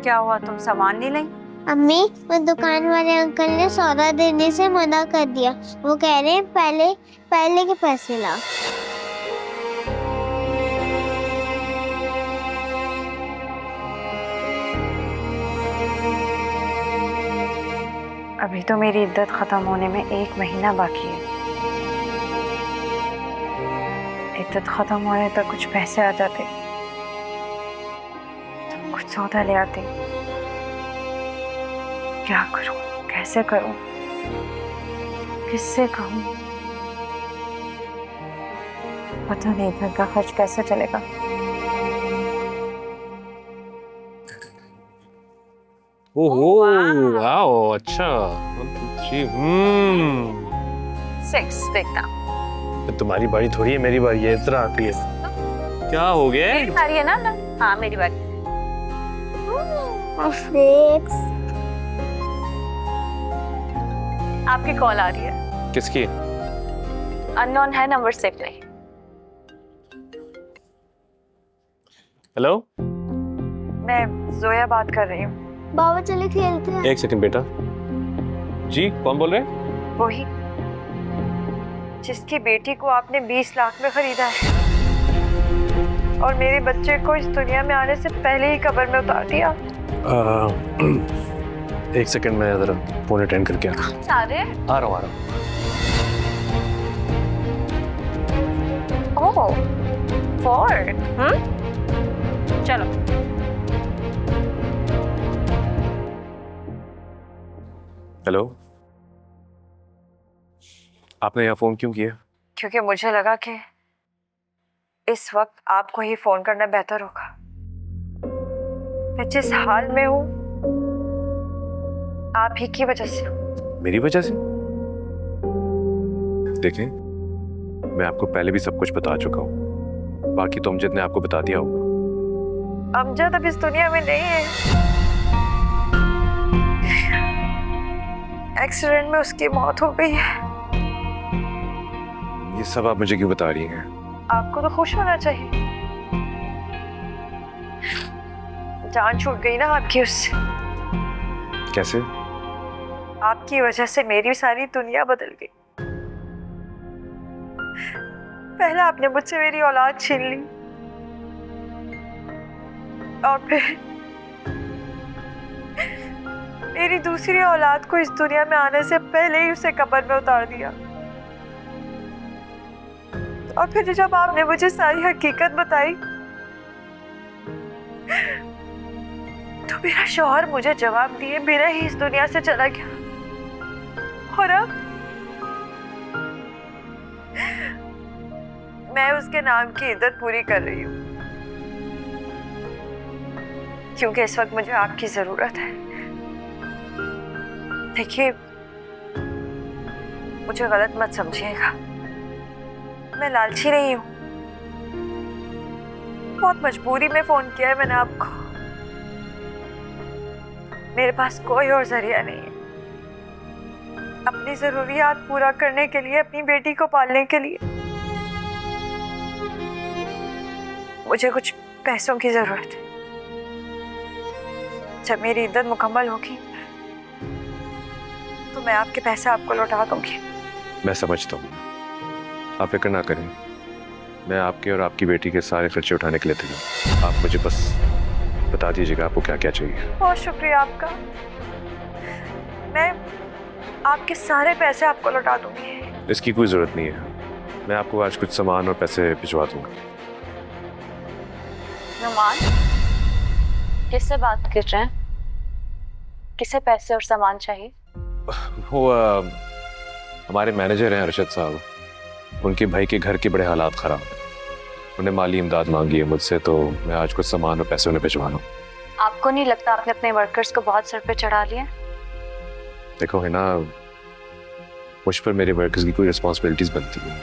क्या हुआ, तुम सामान नहीं लाई? अम्मी, वो दुकान वाले अंकल ने सौदा देने से मना कर दिया। वो कह रहे हैं पहले पहले के पैसे लाओ। अभी तो मेरी इद्दत खत्म होने में 1 महीना बाकी है। इद्दत खत्म होने तक कुछ पैसे आ जाते तो कुछ सौदा ले आते। क्या करूं, कैसे करूं, किससे कहूं? पता नहीं घर का खर्च कैसे चलेगा। ओहो, वाह। वाओ, अच्छा। 1 2 3 6 देखना। तो तुम्हारी बारी थोड़ी है, मेरी बारी है। इतना आती है। क्या हो गया? मेरी बारी है ना? हाँ मेरी बारी। आपकी कॉल आ रही है। किसकी? अननोन है, नंबर सेव नहीं। हेलो, मैं जोया बात कर रही हूँ। बाबा चले खेलते हैं। 1 सेकंड बेटा। जी, कौन बोल रहे हैं? वही जिसकी बेटी को आपने 20 लाख में खरीदा है और मेरे बच्चे को इस दुनिया में आने से पहले ही कब्र में उतार दिया। 1 सेकंड, मैं जरा फोन अटेंड करके सारे आ रहा हूँ। ओह 4 चलो। हेलो, आपने यहाँ फोन क्यों किया? क्योंकि मुझे लगा कि इस वक्त आपको ही फोन करना बेहतर होगा। मैं जिस हाल में हूँ आप ही की वजह से। मेरी वजह से? देखें, मैं आपको पहले भी सब कुछ बता चुका हूँ। बाकी तो अमजद ने आपको बता दिया होगा। अमजद अब इस दुनिया में नहीं है। एक्सीडेंट में उसकी मौत हो गई है। ये सब आप मुझे क्यों बता रही हैं? आपको तो खुश होना चाहिए। जान छूट गई ना आपकी उससे। कैसे? आपकी वजह से मेरी सारी दुनिया बदल गई। पहले आपने मुझसे मेरी औलाद छीन ली और फिर मेरी दूसरी औलाद को इस दुनिया में आने से पहले ही उसे कब्र में उतार दिया। और फिर जब आपने मुझे सारी हकीकत बताई तो मेरा शौहर मुझे जवाब दिए बिना ही इस दुनिया से चला गया। और अब मैं उसके नाम की इद्दत पूरी कर रही हूँ क्योंकि इस वक्त मुझे आपकी जरूरत है। देखिए, मुझे गलत मत समझिएगा, मैं लालची नहीं हूँ। बहुत मजबूरी में फोन किया है मैंने आपको। मेरे पास कोई और जरिया नहीं है। अपनी जरूरियात पूरा करने के लिए, अपनी बेटी को पालने के लिए मुझे कुछ पैसों की जरूरत है। जब मेरी इद्दत मुकम्मल होगी तो मैं आपके पैसे आपको लौटा दूंगी। मैं समझता हूँ, आप फिक्र ना करें। मैं आपके और आपकी बेटी के सारे खर्चे उठाने के लिए तैयार हूँ। आप मुझे बस बता दीजिएगा आपको क्या क्या चाहिए। बहुत शुक्रिया आपका। मैं आपके सारे पैसे आपको लौटा दूंगी। इसकी कोई जरूरत नहीं है। मैं आपको आज कुछ सामान और पैसे भिजवा दूंगा। नुमान, किससे बात कर रहे हैं? किसे पैसे और सामान चाहिए? वो हमारे मैनेजर हैं अरशद साहब। उनके भाई के घर के बड़े हालात खराब हैं। उन्हें माली इमदाद मांगी है मुझसे, तो मैं आज कुछ सामान और पैसे उन्हें भिजवा रहा हूँ। आपको नहीं लगता आपने अपने वर्कर्स को बहुत सर पे चढ़ा लिया? देखो है ना, मुझ पर मेरे वर्कर्स की कोई रिस्पॉन्सिबिलिटीज बनती है।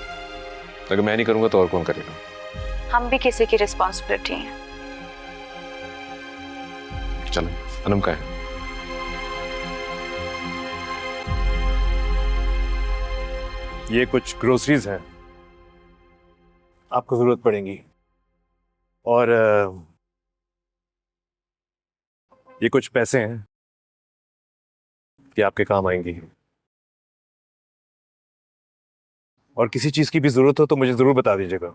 अगर मैं नहीं करूँगा तो और कौन करेगा? हम भी किसी की रिस्पॉन्सिबिलिटी हैं। चलो, अनम का है। ये कुछ ग्रोसरीज हैं, आपको जरूरत पड़ेगी। और ये कुछ पैसे हैं, ये आपके काम आएंगी। और किसी चीज की भी जरूरत हो तो मुझे जरूर बता दीजिएगा।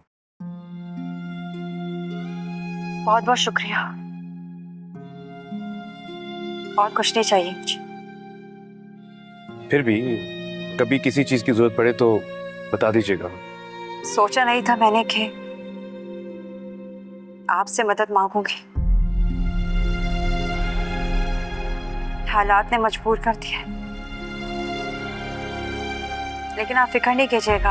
बहुत बहुत शुक्रिया। और कुछ नहीं चाहिए मुझे। फिर भी कभी किसी चीज की जरूरत पड़े तो बता दीजिएगा। सोचा नहीं था मैंने कि आपसे मदद मांगूंगी। हालात ने मजबूर कर दिया, लेकिन आप फिक्र नहीं कीजिएगा।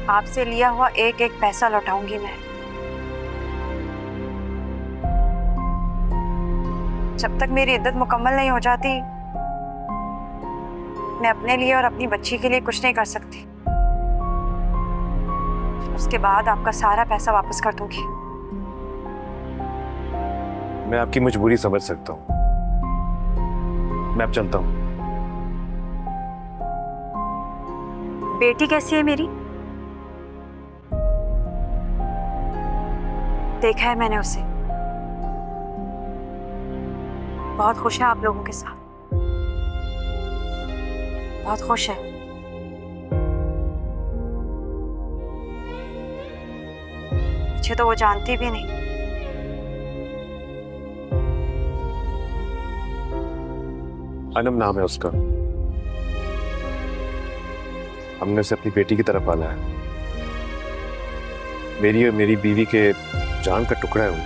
आपसे लिया हुआ एक एक पैसा लौटाऊंगी मैं। जब तक मेरी इद्दत मुकम्मल नहीं हो जाती, मैं अपने लिए और अपनी बच्ची के लिए कुछ नहीं कर सकती। उसके बाद आपका सारा पैसा वापस कर दूंगी। मैं आपकी मजबूरी समझ सकता हूँ। मैं अब चलता हूँ। बेटी कैसी है मेरी? देखा है मैंने उसे, बहुत खुश है आप लोगों के साथ, बहुत खुश है। मुझे तो वो जानती भी नहीं। अनम नाम है उसका। हमने उसे अपनी बेटी की तरह पाला है। मेरी और मेरी बीवी के जान का टुकड़ा है वो।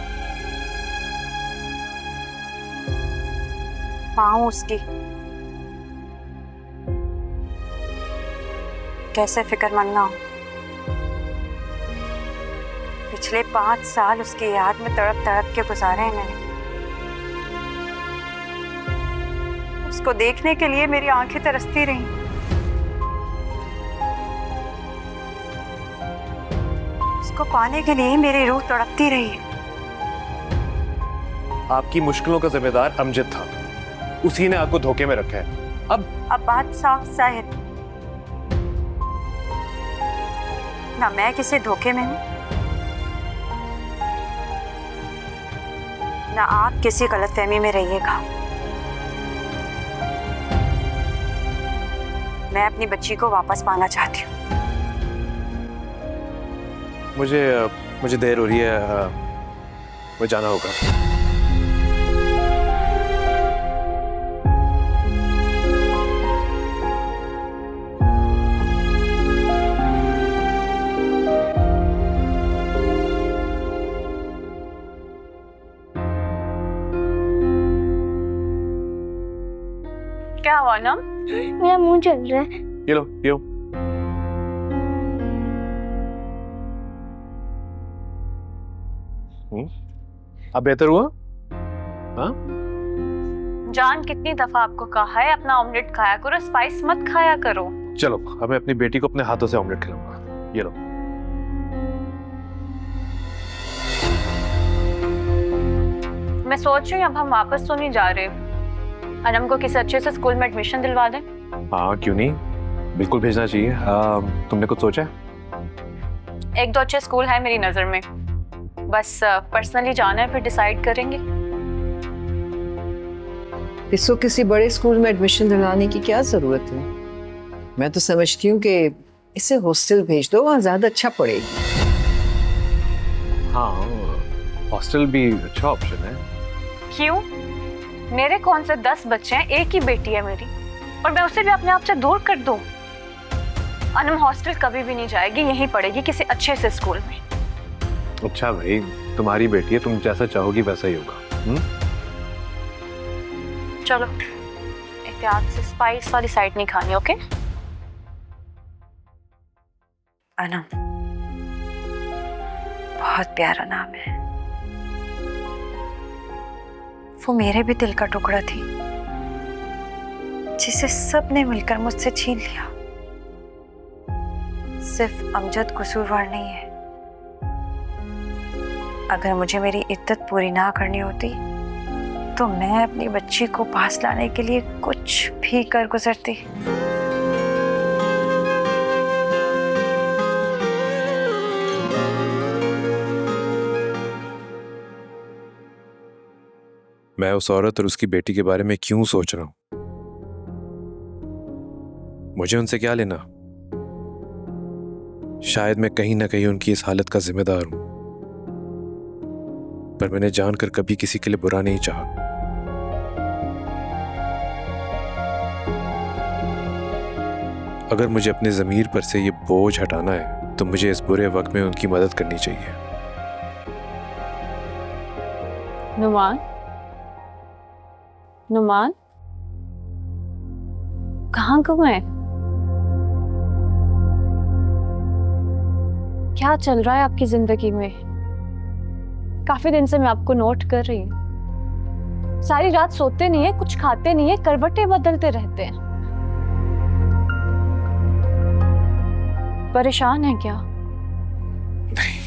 माँ हूं उसकी। कैसे फिक्रमंद ना हो। पिछले 5 साल उसकी याद में तड़प तड़प के गुजारे हैं मैंने। उसको देखने के लिए मेरी आंखें तरसती रहीं। उसको पाने के लिए मेरी रूह तड़पती रही है। आपकी मुश्किलों का जिम्मेदार अमजद था, उसी ने आपको धोखे में रखा है। अब बात साफ जाहिर, ना मैं किसी धोखे में हूं, ना आप किसी गलतफहमी में रहिएगा। मैं अपनी बच्ची को वापस पाना चाहती हूँ। मुझे देर हो रही है, मुझे जाना होगा। क्या हुआ ना? मेरा मुंह चल रहा है। ये लो पियो। अब बेहतर हुआ? हाँ? जान कितनी दफा आपको कहा है अपना ऑमलेट खाया करो, स्पाइस मत खाया करो। चलो, अब मैं अपनी बेटी को अपने हाथों से ऑमलेट खिलाऊंगा। ये लो। मैं सोच रही हूँ अब हम वापस तो नहीं जा रहे, अनम को किसी अच्छे से स्कूल में एडमिशन दिलवा दें। हाँ क्यों नहीं, बिल्कुल भेजना चाहिए। तुमने कुछ सोचा है? 1-2 अच्छे स्कूल है मेरी नजर में, बस पर्सनली जाना है, फिर डिसाइड करेंगे। इसको किसी बड़े स्कूल में एडमिशन दिलाने की क्या जरूरत है? मैं तो समझती हूँ कि इसे हॉस्टल भेज दो, वहाँ ज्यादा अच्छा पड़ेगी। हाँ, हॉस्टल भी अच्छा ऑप्शन है। क्यों? मेरे कौन से 10 बच्चे हैं, एक ही बेटी है मेरी, और मैं उसे भी अपने आप से दूर कर दूं? अनम हॉस्टल कभी भी नहीं जाएगी, यहीं पढ़ेगी किसी अच्छे से स्कूल में। अच्छा भाई, तुम्हारी बेटी है, तुम जैसा चाहोगी वैसा ही होगा। चलो, एहतियात से, स्पाइस वाली साइड नहीं खानी, ओके? अनम बहुत प्यारा नाम है। वो मेरे भी दिल का टुकड़ा थी, जिसे सबने मिलकर मुझसे छीन लिया। सिर्फ अमजद कसूरवार नहीं है। अगर मुझे मेरी इद्दत पूरी ना करनी होती तो मैं अपनी बच्ची को पास लाने के लिए कुछ भी कर गुजरती। मैं उस औरत और उसकी बेटी के बारे में क्यों सोच रहा हूं? मुझे उनसे क्या लेना? शायद मैं कहीं ना कहीं उनकी इस हालत का जिम्मेदार हूं, पर मैंने जानकर कभी किसी के लिए बुरा नहीं चाहा। अगर मुझे अपने ज़मीर पर से ये बोझ हटाना है तो मुझे इस बुरे वक्त में उनकी मदद करनी चाहिए। नुमान, नुमान, कहाँ गुम है? क्या चल रहा है आपकी जिंदगी में? काफी दिन से मैं आपको नोट कर रही हूँ। सारी रात सोते नहीं है, कुछ खाते नहीं है, करवटें बदलते रहते हैं। परेशान है क्या? नहीं,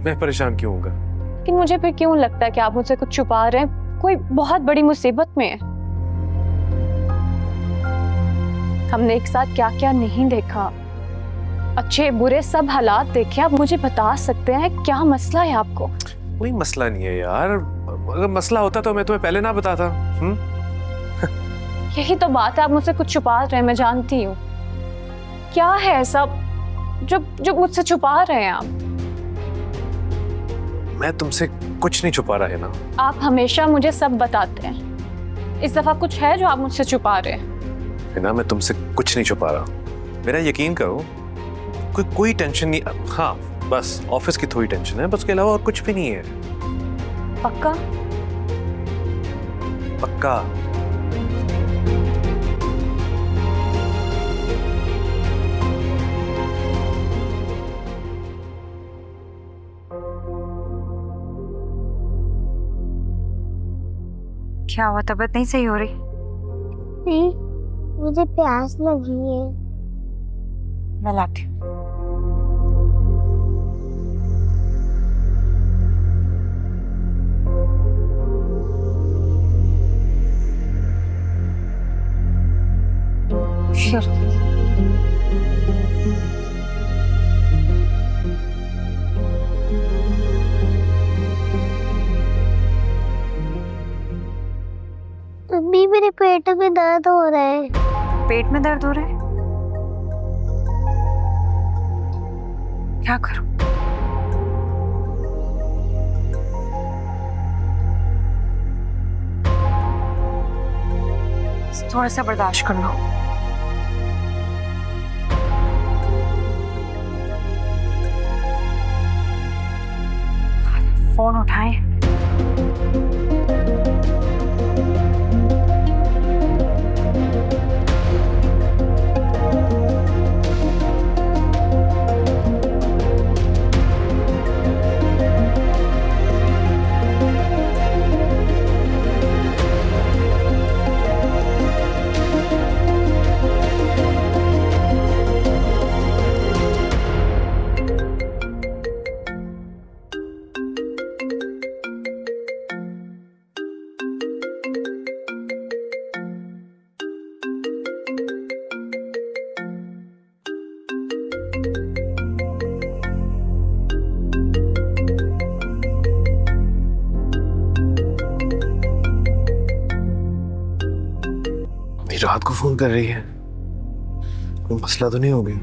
मैं परेशान क्यों होऊंगा? लेकिन मुझे फिर क्यों लगता है कि आप मुझसे कुछ छुपा रहे हैं? कोई बहुत बड़ी मुसीबत में है। हमने एक साथ क्या क्या नहीं देखा, अच्छे बुरे सब हालात देखे। आप मुझे बता सकते हैं क्या मसला है आपको? कोई मसला नहीं है यार, अगर मसला होता तो मैं तुम्हें पहले ना बताता। यही तो बात है, आप मुझसे कुछ छुपा रहे हैं, मैं जानती हूँ। क्या है ऐसा जो मुझसे छुपा रहे हैं आप? मैं तुमसे कुछ नहीं छुपा रहा है ना। आप हमेशा मुझे सब बताते हैं, इस दफा कुछ है जो आप मुझसे छुपा रहे हैं? है ना, मैं तुमसे कुछ नहीं छुपा रहा। मेरा यकीन करो, कोई टेंशन नहीं। हाँ, बस ऑफिस की थोड़ी टेंशन है, बस उसके अलावा और कुछ भी नहीं है। पक्का? पक्का। क्या हुआ, तबीयत नहीं सही हो रही? नहीं, मुझे प्यास लगी है। मैं लाती हूँ। अभी मेरे पेट में दर्द हो रहा है। पेट में दर्द हो रहा है? क्या करूं? थोड़ा सा बर्दाश्त कर लो। फोन उठाएं। रात को फोन कर रही है, कोई मसला तो नहीं हो गया?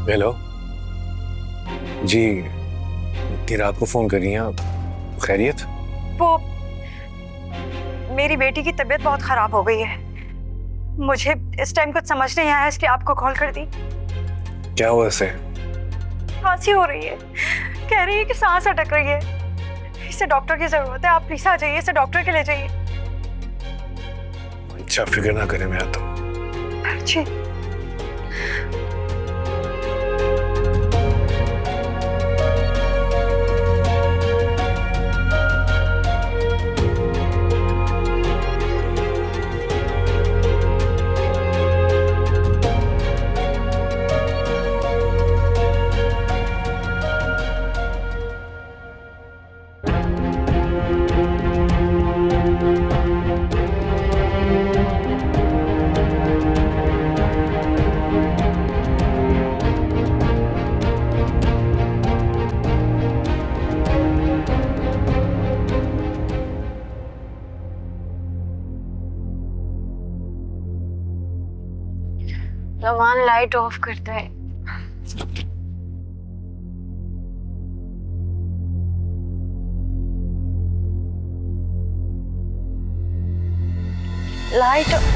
हेलो जी, इतनी रात को फोन कर रही हैं आप? खैरियत? वो मेरी बेटी की तबीयत बहुत खराब हो गई है, मुझे इस टाइम कुछ समझ नहीं आया, इसलिए आपको कॉल कर दी। क्या हुआ इसे? खांसी हो रही है, कह रही है कि सांस अटक रही है, इसे डॉक्टर की जरूरत है। आप प्लीज आ जाइए, इसे डॉक्टर के ले जाइए। अच्छा, फिक्र ना करें, मैं आता हूँ। जी। नमान लाइट ऑफ कर दे। लाइट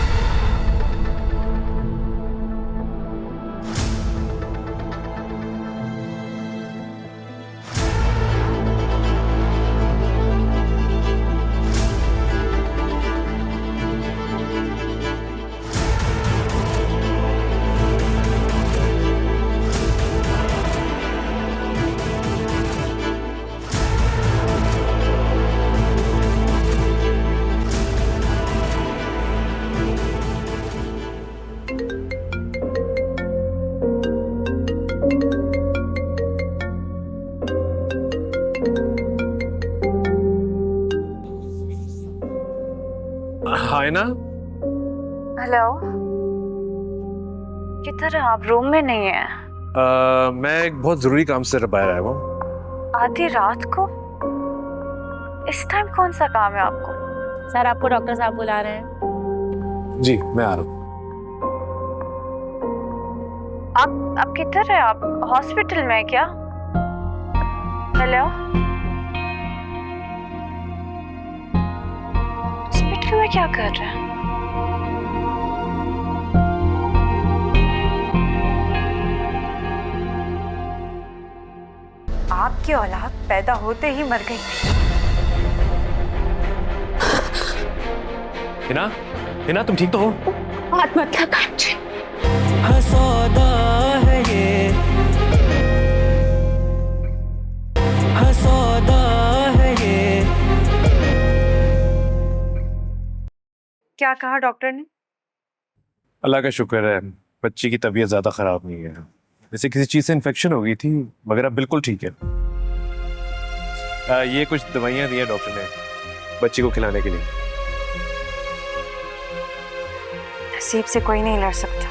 हाय ना। हेलो, किधर है आप? रूम में नहीं है? मैं एक बहुत जरूरी काम से बाहर आया हूँ। आधी रात को? इस टाइम कौन सा काम है आपको? सर आपको डॉक्टर साहब बुला रहे हैं। जी मैं आ रहा हूँ। आप किधर है? आप हॉस्पिटल में है क्या? हेलो, हॉस्पिटल में क्या कर रहे हैं? आपकी औलाद पैदा होते ही मर गई थी। हिना, हिना तुम ठीक तो हो? हाथ मत लगा। हसौदा है ये, हसौदा है ये। क्या कहा डॉक्टर ने? अल्लाह का शुक्र है बच्ची की तबीयत ज्यादा खराब नहीं है। जैसे किसी चीज से इन्फेक्शन हो गई थी मगर अब बिल्कुल ठीक है। ये कुछ दवाइयाँ दी है डॉक्टर ने बच्ची को खिलाने के लिए। नसीब से कोई नहीं लड़ सकता।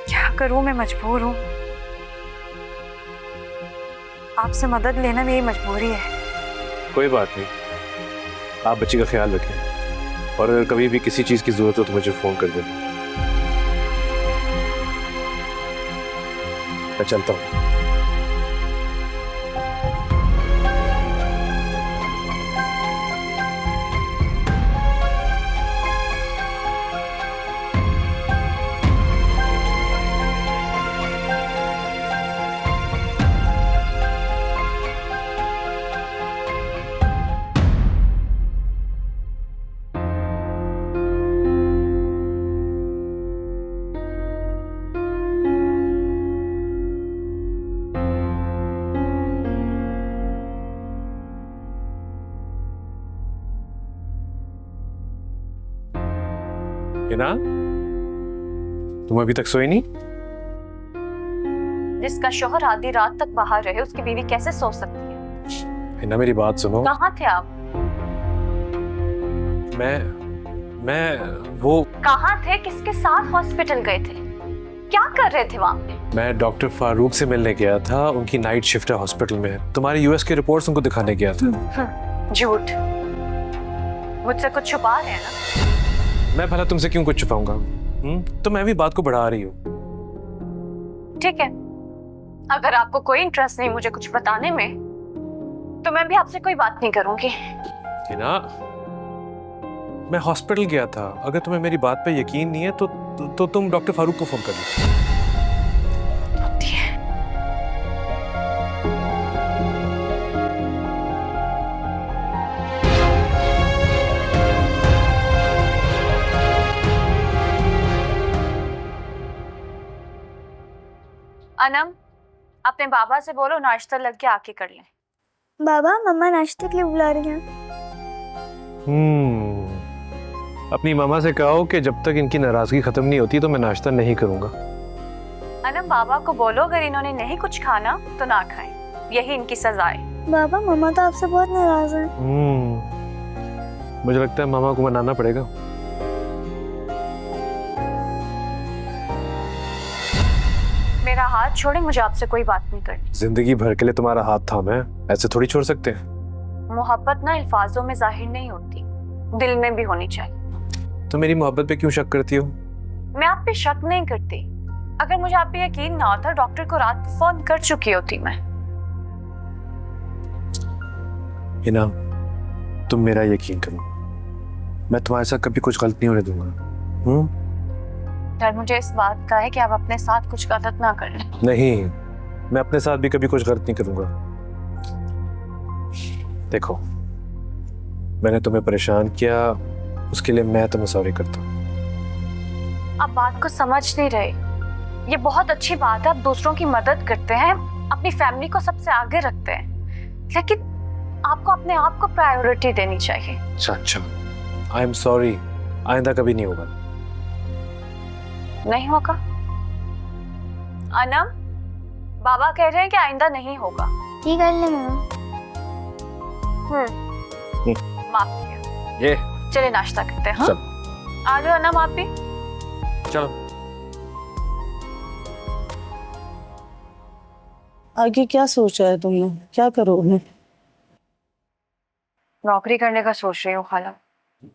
क्या करूं, मैं मजबूर हूं। आपसे मदद लेना मेरी मजबूरी है। कोई बात नहीं, आप बच्ची का ख्याल रखें और अगर कभी भी किसी चीज की जरूरत हो तो मुझे फोन कर देना। मैं चलता हूँ। हिना, तुम अभी तक सोई नहीं? जिसका शोहर आधी रात तक बाहर रहे उसकी बीवी कैसे सो सकती है? हिना मेरी बात सुनो। कहाँ थे आप? मैं वो कहाँ थे? किसके साथ हॉस्पिटल गए थे? क्या कर रहे थे वहाँ पे? मैं डॉक्टर फारूक से मिलने गया था। उनकी नाइट शिफ्ट है हॉस्पिटल में। तुम्हारी यूएस के रिपोर्ट्स उनको दिखाने गया था। झूठ। मुझसे कुछ छुपा रहे हैं ना? मैं भला तुमसे क्यों कुछ छुपाऊंगा? तो मैं भी बात को बढ़ा रही हूँ। ठीक है, अगर आपको कोई इंटरेस्ट नहीं मुझे कुछ बताने में तो मैं भी आपसे कोई बात नहीं करूंगी। हिना, मैं हॉस्पिटल गया था। अगर तुम्हें मेरी बात पे यकीन नहीं है तो तुम डॉक्टर फारूक को फोन कर लो। अनम, अपने बाबा से बोलो नाश्ता लग के आके कर लें। बाबा मम्मा नाश्ते के लिए बुला रही हैं। अपनी मामा से कहो कि जब तक इनकी नाराजगी खत्म नहीं होती तो मैं नाश्ता नहीं करूंगा। अनम, बाबा को बोलो अगर इन्होंने नहीं कुछ खाना तो ना खाएं, यही इनकी सजा है। बाबा मम्मा तो आपसे बहुत नाराज हैं। मुझे लगता है मामा को मनाना पड़ेगा। मेरा हाथ छोड़े, मुझे आपसे कोई बात नहीं करनी। जिंदगी भर के लिए तुम्हारा हाथ थामा है, ऐसे थोड़ी छोड़ सकते हैं। मोहब्बत ना अल्फाजों में जाहिर नहीं होती, दिल में भी होनी चाहिए। तो मेरी मोहब्बत पे क्यों शक करती हो? मैं आप पे शक नहीं करती। अगर मुझे आप पे यकीन ना होता डॉक्टर को रात को फोन कर चुकी होती मैं। हिना, तुम मेरा यकीन करो, मैं तुम्हारे साथ कभी कुछ गलत नहीं होने दूंगा। डर मुझे इस बात का है कि आप अपने साथ कुछ गलत ना कर लें। नहीं, मैं अपने साथ भी कभी कुछ गलत नहीं करूंगा। देखो, मैंने तुम्हें परेशान किया, उसके लिए मैं तुम्हें सॉरी करता हूँ। आप बात को समझ नहीं रहे। ये बहुत अच्छी बात है, आप दूसरों की मदद करते हैं, अपनी फैमिली को सबसे आगे रखते हैं, लेकिन आपको अपने आप को प्रायोरिटी देनी चाहिए। अच्छा, आई एम सॉरी, आइंदा कभी नहीं होगा। नहीं होगा? अनम, बाबा कह रहे हैं कि आइंदा नहीं होगा। ठीक कर ले मामा। माफ किया। ये चलिए नाश्ता करते हैं। हाँ? चल। आ जाओ अनम, आप भी चलो। आगे क्या सोचा है तुमने, क्या करोगे? नौकरी करने का सोच रही हूँ खाला।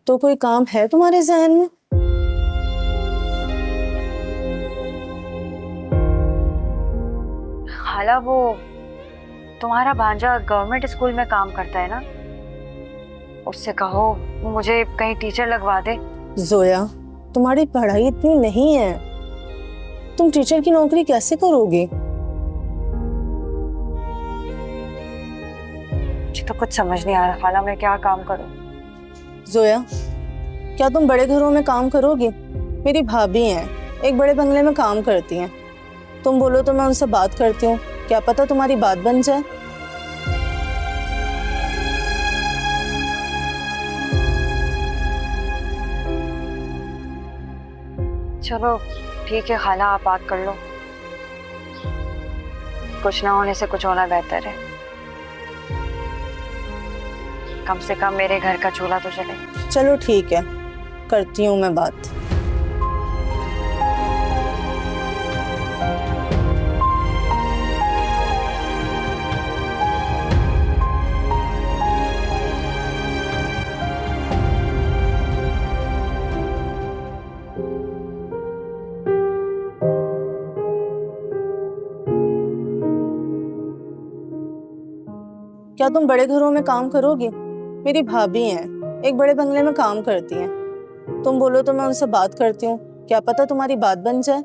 तो कोई काम है तुम्हारे जहन में? खाला, वो तुम्हारा भांजा गवर्नमेंट स्कूल में काम करता है ना, उससे कहो वो मुझे कहीं टीचर लगवा दे। जोया, तुम्हारी पढ़ाई इतनी नहीं है, तुम टीचर की नौकरी कैसे करोगी? मुझे तो कुछ समझ नहीं आ रहा खाला, मैं क्या काम करूं। जोया, क्या तुम बड़े घरों में काम करोगी? मेरी भाभी हैं, एक बड़े बंगले में काम करती हैं। तुम बोलो तो मैं उनसे बात करती हूँ, क्या पता तुम्हारी बात बन जाए। चलो ठीक है खाला, आप बात कर लो। कुछ ना होने से कुछ होना बेहतर है। कम से कम मेरे घर का चूल्हा तो जले। चलो ठीक है, करती हूँ मैं बात। क्या तुम बड़े घरों में काम करोगी? मेरी भाभी हैं, एक बड़े बंगले में काम करती हैं। तुम बोलो तो मैं उनसे बात करती हूँ, क्या पता तुम्हारी बात बन जाए।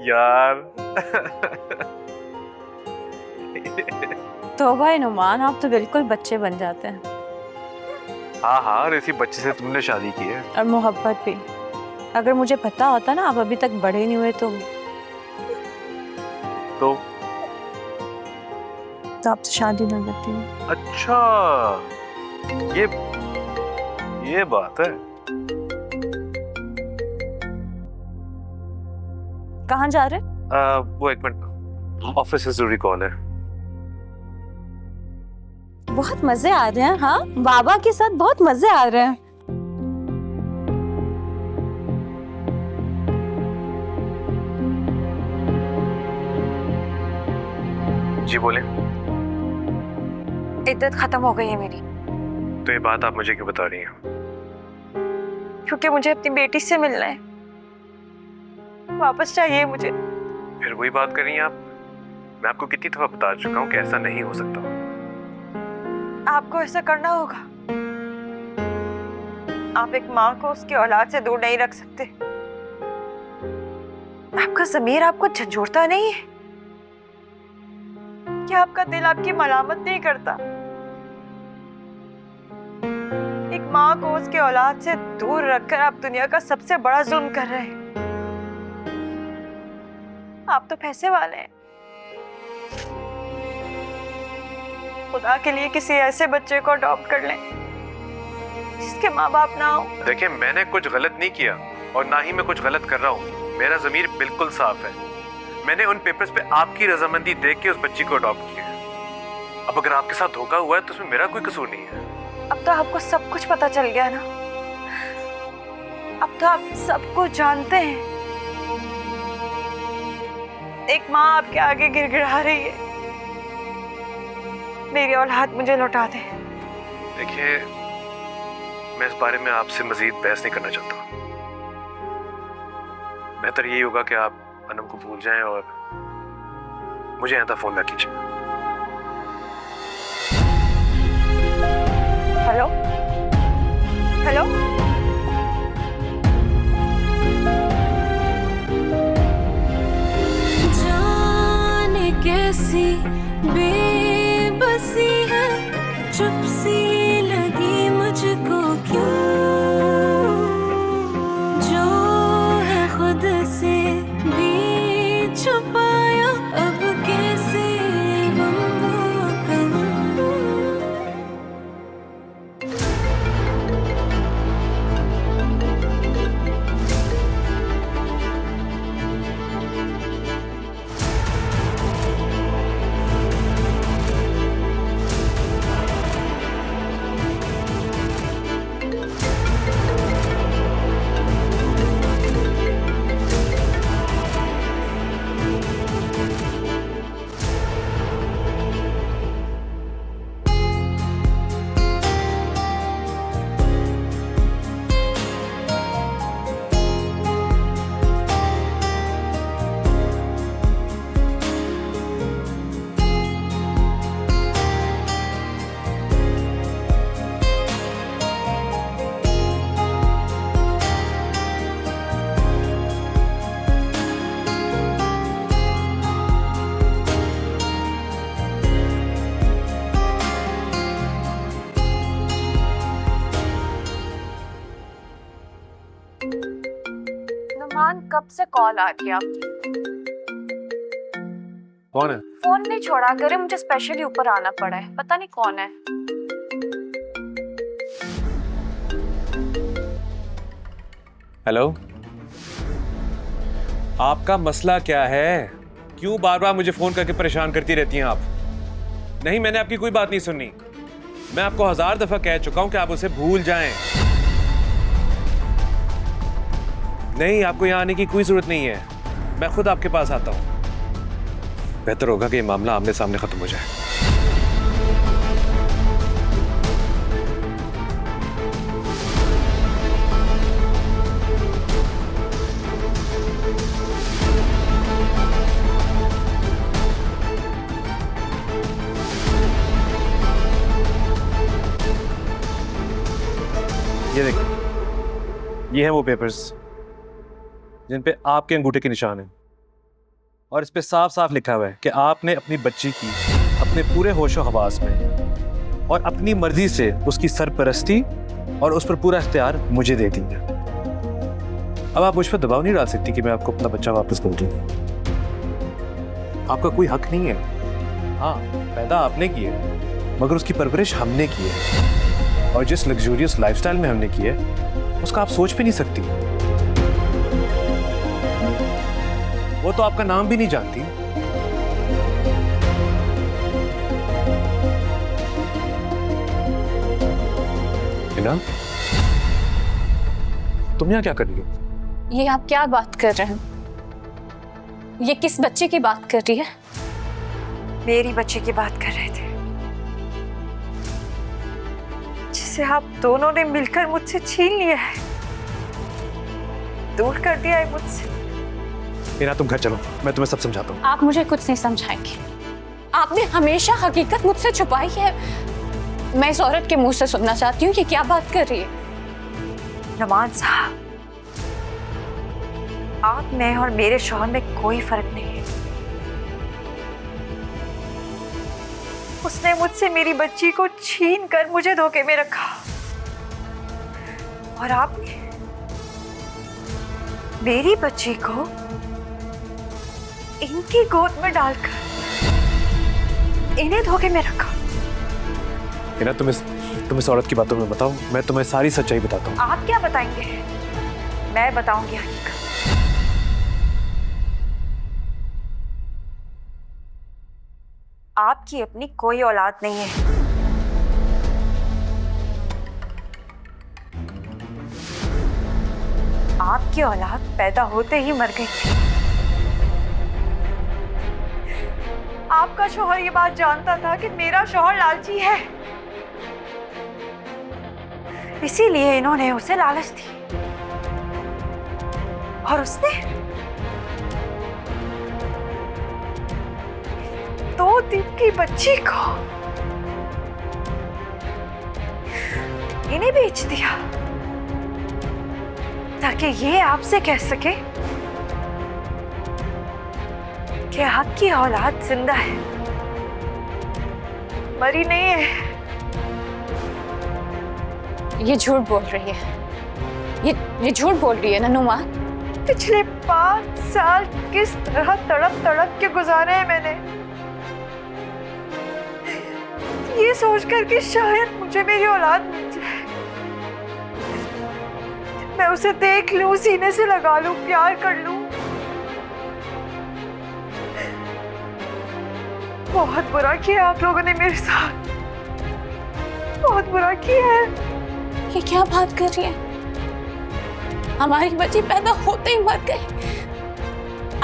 यार तो भाई नुमान, आप तो बिल्कुल बच्चे बन जाते हैं। हाँ, और इसी बच्चे से तुमने शादी की है। और मोहब्बत भी। अगर मुझे पता होता ना आप अभी तक बड़े नहीं हुए तो आपसे शादी ना करती हूँ। अच्छा, ये बात है। कहाँ जा रहे? वो एक मिनट, ऑफिस से जरूरी कॉल है। बहुत मजे आ रहे हैं। हाँ, बाबा के साथ बहुत मजे आ रहे हैं। जी बोले। इद्दत खत्म हो गई है मेरी। तो ये बात आप मुझे क्यों बता रही हैं? क्योंकि मुझे अपनी बेटी से मिलना है, वापस चाहिए मुझे। फिर वही बात कर रही हैं आप? मैं आपको कितनी दफा बता चुका हूँ कि ऐसा नहीं हो सकता। आपको ऐसा करना होगा। आप एक माँ को उसकी औलाद से दूर नहीं रख सकते। आपका ज़मीर आपको झंझोड़ता नहीं है? क्या आपका दिल आपकी मलामत नहीं करता? एक माँ को उसके औलाद से दूर रखकर आप दुनिया का सबसे बड़ा जुल्म कर रहे हैं। आप तो पैसे वाले हैं। खुदा के लिए किसी ऐसे बच्चे को अडॉप्ट कर लें जिसके माँ बाप ना हो। देखिए, मैंने कुछ गलत नहीं किया और ना ही मैं कुछ गलत कर रहा हूँ। मेरा ज़मीर बिल्कुल साफ है। मैंने उन पेपर्स पे आपकी रजामंदी देख के उस बच्ची को अडॉप्ट किया। अब अगर आपके साथ धोखा हुआ है तो उसमें मेरा कोई कसूर नहीं है। अब तो आपको सब कुछ पता चल गया ना। अब तो आप सब कुछ जानते हैं। एक माँ आपके आगे गिड़गिड़ा रही है, मेरी औलाद मुझे लौटा दे। देखिए, मैं इस बारे में आपसे मजीद बहस नहीं करना चाहता। बेहतर यही होगा कि आप अनम को भूल जाएं और मुझे यहाँ तक फोन ना कीजिए। हेलो हेलो, जाने कैसी बेबसी है, चुप सी लगी मुझको क्यों, जो है खुद से भी छुपाया, अब कैसे हम वो कहूं। नुमान, कब से कॉल आ रही है आपकी? कौन है? फोन नहीं छोड़ा करे, मुझे स्पेशली ऊपर आना पड़ा है, पता नहीं कौन है। हेलो, आपका मसला क्या है? क्यों बार बार मुझे फोन करके परेशान करती रहती हैं आप? नहीं, मैंने आपकी कोई बात नहीं सुनी। मैं आपको 1000 दफा कह चुका हूं कि आप उसे भूल जाएं। नहीं, आपको यहां आने की कोई जरूरत नहीं है। मैं खुद आपके पास आता हूं। बेहतर होगा कि ये मामला आमने सामने खत्म हो जाए। ये देखिए, ये हैं वो पेपर्स जिन पे आपके अंगूठे के निशान हैं और इस पे साफ साफ लिखा हुआ है कि आपने अपनी बच्ची की अपने पूरे होशो हवास में और अपनी मर्जी से उसकी सरपरस्ती और उस पर पूरा इख्तियार मुझे दे दिया। अब आप मुझ पर दबाव नहीं डाल सकती कि मैं आपको अपना बच्चा वापस कर दूं। आपका कोई हक नहीं है। हाँ, पैदा आपने की है, मगर उसकी परवरिश हमने की है और जिस लग्जूरियस लाइफस्टाइल में हमने की है उसका आप सोच भी नहीं सकती। वो तो आपका नाम भी नहीं जानती। हिना, तुम यहाँ क्या कर रही हो? ये आप क्या बात कर रहे हैं? ये किस बच्चे की बात कर रही है? मेरी बच्ची की बात कर रहे थे, जिसे आप दोनों ने मिलकर मुझसे छीन लिया है, दूर कर दिया है मुझसे। हिना, तुम घर चलो, मैं तुम्हें सब समझाता हूँ। आप मुझे कुछ नहीं समझाएंगे। आपने हमेशा हकीकत मुझसे छुपाई है। मैं इस औरत के मुंह से सुनना चाहती हूँ कि क्या बात कर रही है। नुमान साहब, आप में और मेरे शौहर में कोई फर्क नहीं है। उसने मुझसे मेरी बच्ची को छीन कर मुझे धोखे में रखा और आपने मेरी बच्ची को इनकी गोद में डालकर इन्हें धोखे में रखा। हिना तुम इस औरत की बातों में बताओ, मैं तुम्हें सारी सच्चाई बताता हूँ। आप क्या बताएंगे? मैं बताऊंगी हकीकत। आपकी अपनी कोई औलाद नहीं है। आपकी औलाद पैदा होते ही मर गई थी। आपका शौहर ये बात जानता था कि मेरा शौहर लालची है, इसीलिए इन्होंने उसे लालच दी और उसने 2 दिन की बच्ची को इन्हें बेच दिया ताकि ये आपसे कह सके कि आपकी औलाद जिंदा है, मरी नहीं है। ये झूठ बोल रही है, ये झूठ बोल रही है ना नुमा। पिछले 5 साल किस तरह तड़प तड़प के गुजारे हैं मैंने, ये सोचकर कि शायद मुझे मेरी औलाद मिल जाए, मैं उसे देख लूं, सीने से लगा लूं, प्यार कर लूं। बहुत बुरा किया आप लोगों ने मेरे साथ, बहुत बुरा किया है। ये क्या बात कर रही है? हमारी बच्ची पैदा होते ही मर गई।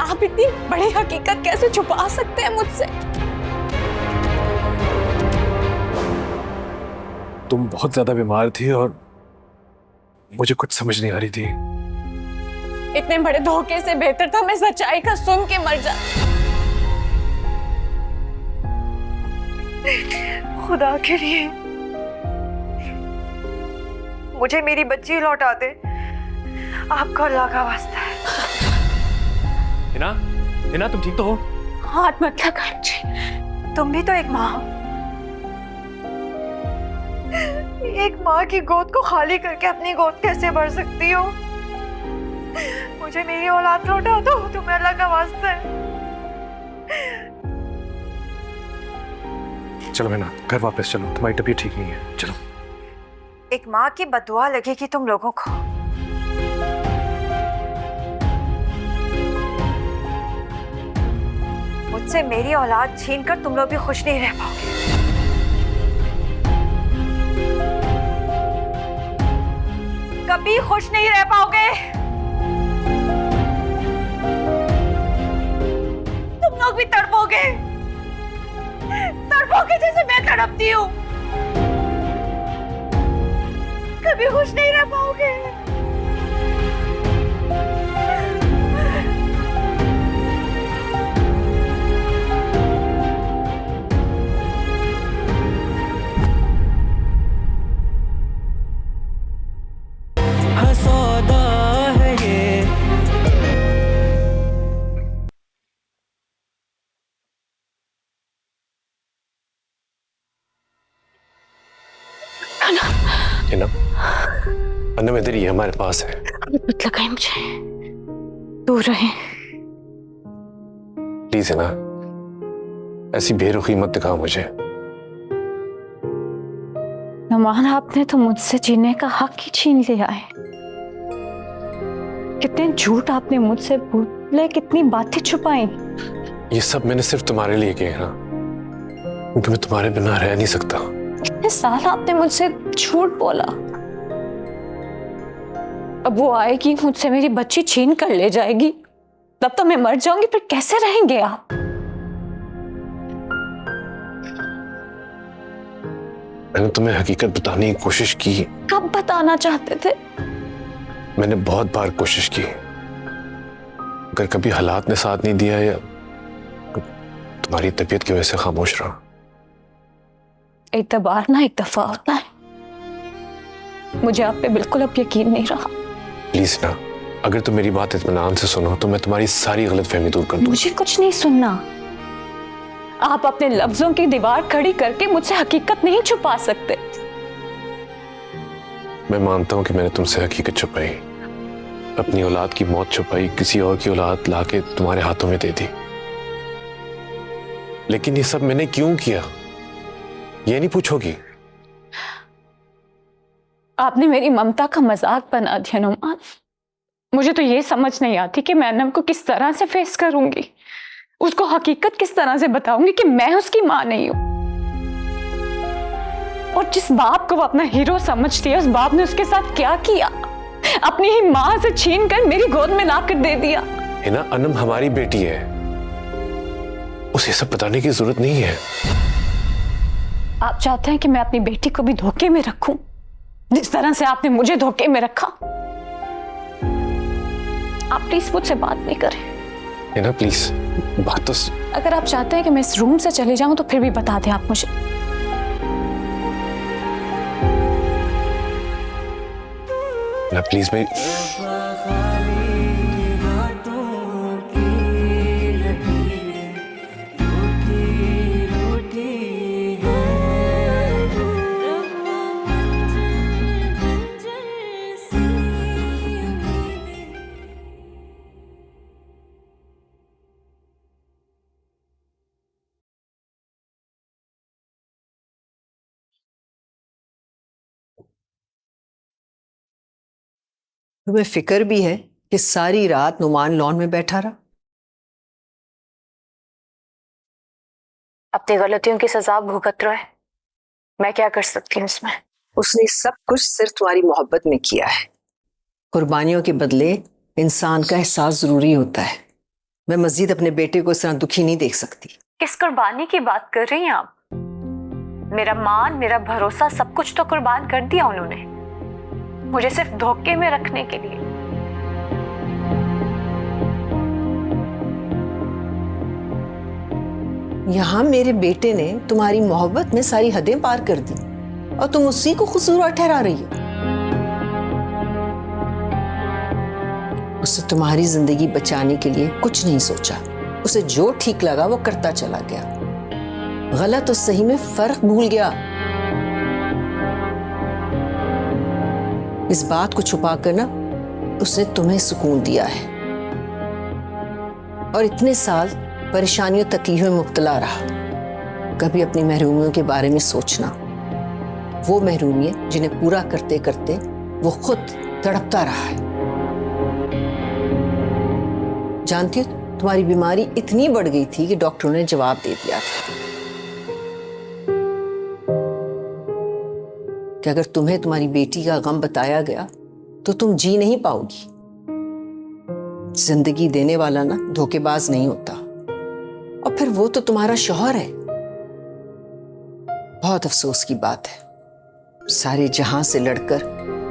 आप इतनी बड़ी हकीकत कैसे छुपा सकते हैं मुझसे? तुम बहुत ज्यादा बीमार थी और मुझे कुछ समझ नहीं आ रही थी। इतने बड़े धोखे से बेहतर था मैं सच्चाई का सुन के मर जाती। खुदा के लिए मुझे मेरी बच्ची लौटा दे, आपका अल्लाह का वास्ता है। हिना तुम ठीक तो हो? हाथ मत लगा मुझे। तुम भी तो एक माँ हो, एक माँ की गोद को खाली करके अपनी गोद कैसे भर सकती हो? मुझे मेरी औलाद लौटा दो, तुम्हें अल्लाह का वास्ता है। चलो हिना घर वापस चलो, तुम्हारी तबीयत ठीक नहीं है, चलो। एक माँ की बददुआ लगेगी तुम लोगों को। मुझसे मेरी औलाद छीनकर तुम लोग भी खुश नहीं रह पाओगे। कभी खुश नहीं रह पाओगे। तुम लोग भी तड़पोगे, तड़पोगे जैसे मैं तड़पती हूँ। कभी खुश नहीं रह पाओगे। हाँ सौदा है ये। हिना अन्नम इधर ही हमारे पास है। मत लगाए मुझे, दूर रहे। प्लीज हिना ऐसी बेरुखी मत दिखाओ मुझे। नुमान आपने तो मुझसे जीने का हक ही छीन लिया है। कितने झूठ आपने मुझसे बोले, कितनी बातें छुपाई। ये सब मैंने सिर्फ तुम्हारे लिए किए ना, क्योंकि मैं तुम्हारे बिना रह नहीं सकता। कितने साल आपने मुझसे झूठ बोला। अब वो आएगी, मुझसे मेरी बच्ची छीन कर ले जाएगी, तब तो मैं मर जाऊंगी। फिर कैसे रहेंगे आप? मैंने तुम्हें हकीकत बताने की कोशिश की। कब बताना चाहते थे? मैंने बहुत बार कोशिश की, अगर कभी हालात ने साथ नहीं दिया या तुम्हारी तबीयत की वजह से खामोश रहा। एतबार ना एक दफा होता है। मुझे आप पे बिल्कुल अब यकीन नहीं रहा। प्लीज ना, अगर तुम मेरी बात इत्मीनान से सुनो तो मैं तुम्हारी सारी गलतफहमी दूर कर दूं। मुझे कुछ नहीं सुनना। आप अपने लफ्जों की दीवार खड़ी करके मुझसे हकीकत नहीं छुपा सकते। मैं मानता हूं कि मैंने तुमसे हकीकत छुपाई, अपनी औलाद की मौत छुपाई, किसी और की औलाद लाके तुम्हारे हाथों में दे दी। लेकिन ये सब मैंने क्यों किया, ये नहीं पूछोगी? आपने मेरी ममता का मजाक बना दिया नुमान। मुझे तो ये समझ नहीं आती कि मैं अनम को किस तरह से फेस करूंगी, उसको हकीकत किस तरह से बताऊंगी कि मैं उसकी माँ नहीं हूं। और जिस बाप को वो अपना हीरो समझती है, उस बाप ने उसके साथ क्या किया, अपनी ही माँ से छीन कर मेरी गोद में लाकर दे दिया। हिना, अनम हमारी बेटी है, उसे सब बताने की जरूरत नहीं है। आप चाहते हैं कि मैं अपनी बेटी को भी धोखे में रखूं, जिस तरह से आपने मुझे धोखे में रखा? आप प्लीज मुझसे बात नहीं करें। हिना प्लीज, बात तो अगर आप चाहते हैं कि मैं इस रूम से चले जाऊं तो फिर भी बता दें आप मुझे। ना प्लीज मेरी तुम्हें फिक्र भी है कि सारी रात नुमान लॉन में बैठा रहा? अपनी गलतियों की सजा भुगत रहा है, मैं क्या कर सकती हूँ इसमें? उसने सब कुछ सिर्फ तुम्हारी मोहब्बत में किया है। कुर्बानियों के बदले इंसान का एहसास जरूरी होता है। मैं मजीद अपने बेटे को इस तरह दुखी नहीं देख सकती। किस कुर्बानी की बात कर रही हैं आप? मेरा मान, मेरा भरोसा, सब कुछ तो कुर्बान कर दिया उन्होंने, मुझे सिर्फ धोखे में रखने के लिए। यहाँ मेरे बेटे ने तुम्हारी मोहब्बत में सारी हदें पार कर दी और तुम उसी को कसूरवार ठहरा रही हो। उसने तुम्हारी जिंदगी बचाने के लिए कुछ नहीं सोचा, उसे जो ठीक लगा वो करता चला गया। गलत और सही में फर्क भूल गया। इस बात को छुपाकर ना उसने तुम्हें सुकून दिया है और इतने साल परेशानियों तकलीफ में मुब्तला रहा। कभी अपनी महरूमियों के बारे में सोचना, वो महरूमियां जिन्हें पूरा करते करते वो खुद तड़पता रहा है। जानती हो, तुम्हारी बीमारी इतनी बढ़ गई थी कि डॉक्टरों ने जवाब दे दिया था कि अगर तुम्हें तुम्हारी बेटी का गम बताया गया तो तुम जी नहीं पाओगी। जिंदगी देने वाला ना धोखेबाज नहीं होता, और फिर वो तो तुम्हारा शौहर है। बहुत अफसोस की बात है, सारे जहां से लड़कर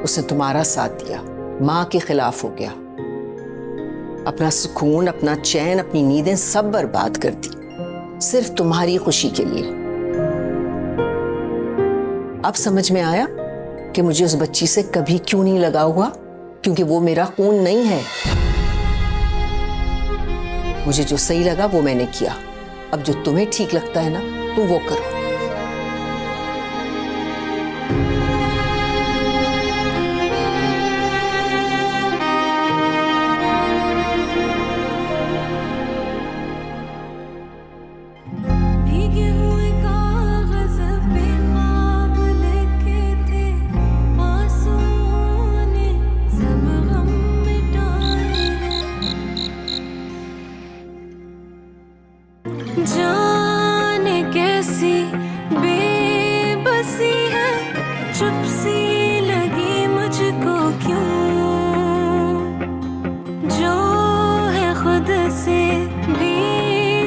उसने तुम्हारा साथ दिया, मां के खिलाफ हो गया। अपना सुकून, अपना चैन, अपनी नींदें सब बर्बाद कर दी सिर्फ तुम्हारी खुशी के लिए। अब समझ में आया कि मुझे उस बच्ची से कभी क्यों नहीं लगा हुआ, क्योंकि वो मेरा खून नहीं है। मुझे जो सही लगा वो मैंने किया। अब जो तुम्हें ठीक लगता है ना, तुम वो करो। भीगे हुए कागज पे ख्वाब लिखे थे, आंसुओं ने सब गम मिटाए हैं। जाने कैसी बेबसी है, चुप सी लगी मुझको क्यों, जो है खुद से भी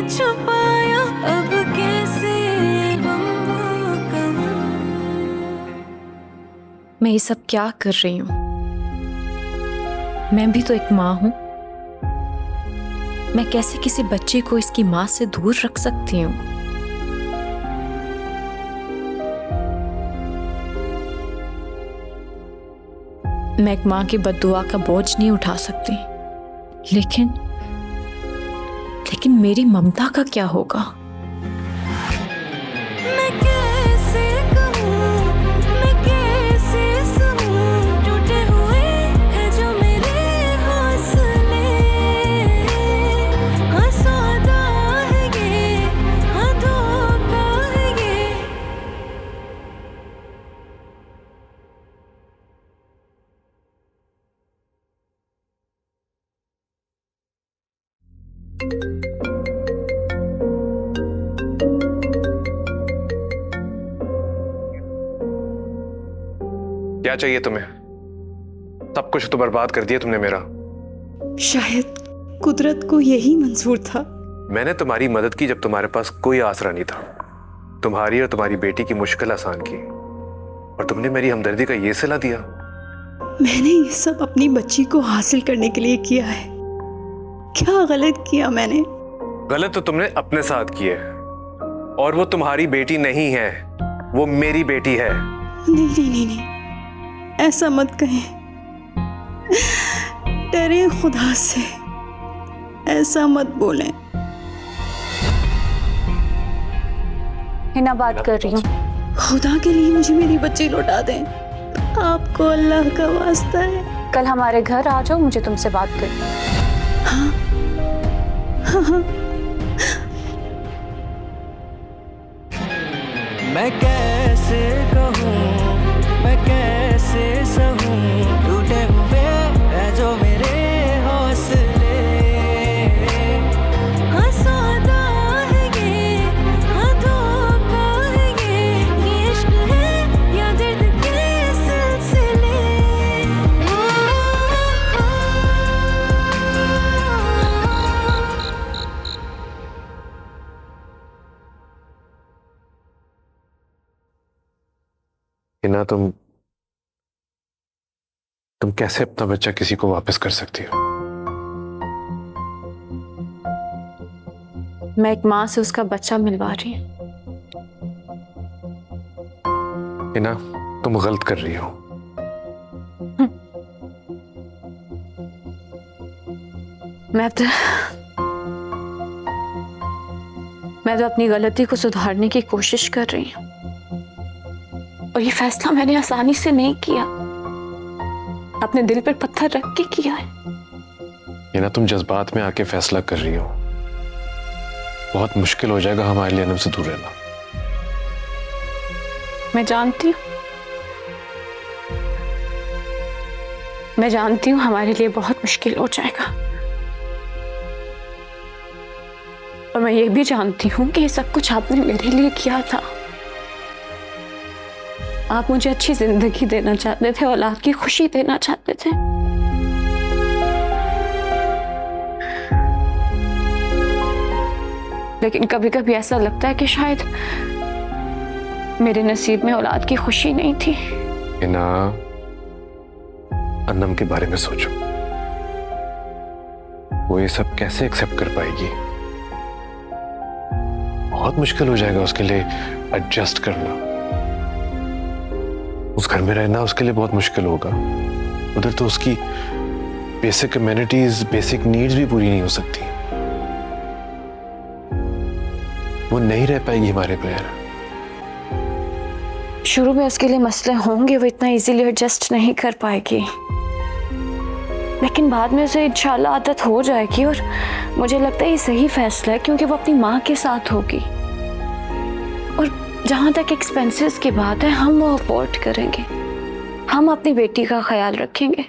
छुपाया, अब कैसे गम वो कहूं। मैं ये सब क्या कर रही हूँ? मैं भी तो एक माँ हूँ। मैं कैसे किसी बच्चे को इसकी माँ से दूर रख सकती हूँ? मैं एक माँ की बद्दुआ का बोझ नहीं उठा सकती, लेकिन मेरी ममता का क्या होगा? मैं कैसे कहूँ, मैं कैसे सहूँ, टूटे हुए हैं जो मेरे हौसले। हाँ सौदा है ये, हाँ धोखा है ये। क्या चाहिए तुम्हें? सब कुछ तो बर्बाद कर दिया तुमने मेरा। शायद कुदरत को यही मंजूर था। मैंने तुम्हारी मदद की जब तुम्हारे पास कोई आसरा नहीं था। तुम्हारी और तुम्हारी बेटी की मुश्किल आसान की, और तुमने मेरी हमदर्दी का ये सिला दिया। मैंने ये सब अपनी बच्ची को हासिल करने के लिए किया है। क्या गलत किया मैंने? गलत तो तुमने अपने साथ किए, और वो तुम्हारी बेटी नहीं है, वो मेरी बेटी है। नहीं नहीं नहीं नहीं, ऐसा मत कहें। डरे खुदा से, ऐसा मत बोलें। हिना बात कर रही हूँ। खुदा के लिए मुझे मेरी बच्ची लौटा दें। आपको अल्लाह का वास्ता है। कल हमारे घर आ जाओ, मुझे तुमसे बात करनी है। हाँ हाँ। मैं कैसे कहूँ, मैं कैसे सहूँ, टूटे हुए है जो मेरे हौसले। हाँ सौदा है ये, हाँ धोखा है ये इश्क है या दर्द के सिलसिले। हिना, तुम कैसे अपना बच्चा किसी को वापस कर सकती हो? मैं एक माँ से उसका बच्चा मिलवा रही हूँ। हिना, तुम गलत कर रही हो। मैं तो अपनी गलती को सुधारने की कोशिश कर रही हूँ, और ये फैसला मैंने आसानी से नहीं किया, अपने दिल पर पत्थर रख के किया है। हिना, तुम जज्बात में आके फैसला कर रही हो। बहुत मुश्किल हो जाएगा हमारे लिए अनम से दूर रहना। मैं जानती हूँ हमारे लिए बहुत मुश्किल हो जाएगा, और मैं ये भी जानती हूँ कि ये सब कुछ आपने मेरे लिए किया था। आप मुझे अच्छी जिंदगी देना चाहते थे, औलाद की खुशी देना चाहते थे। लेकिन कभी कभी ऐसा लगता है कि शायद मेरे नसीब में औलाद की खुशी नहीं थी। हिना, अन्नम के बारे में सोचो। वो ये सब कैसे एक्सेप्ट कर पाएगी? बहुत मुश्किल हो जाएगा उसके लिए एडजस्ट करना। उस घर में रहना उसके लिए बहुत मुश्किल होगा। उधर तो उसकी बेसिक कम्युनिटीज, बेसिक नीड्स भी पूरी नहीं हो सकती। वो नहीं रह पाएगी हमारे बगैर। शुरू में उसके लिए मसले होंगे, वो इतना इजीली एडजस्ट नहीं कर पाएगी, लेकिन बाद में उसे इंशाल्लाह आदत हो जाएगी, और मुझे लगता है ये सही फैसला है, क्योंकि वो अपनी माँ के साथ होगी। और जहाँ तक एक्सपेंसेस की बात है, हम वो अफोर्ड करेंगे, हम अपनी बेटी का ख्याल रखेंगे।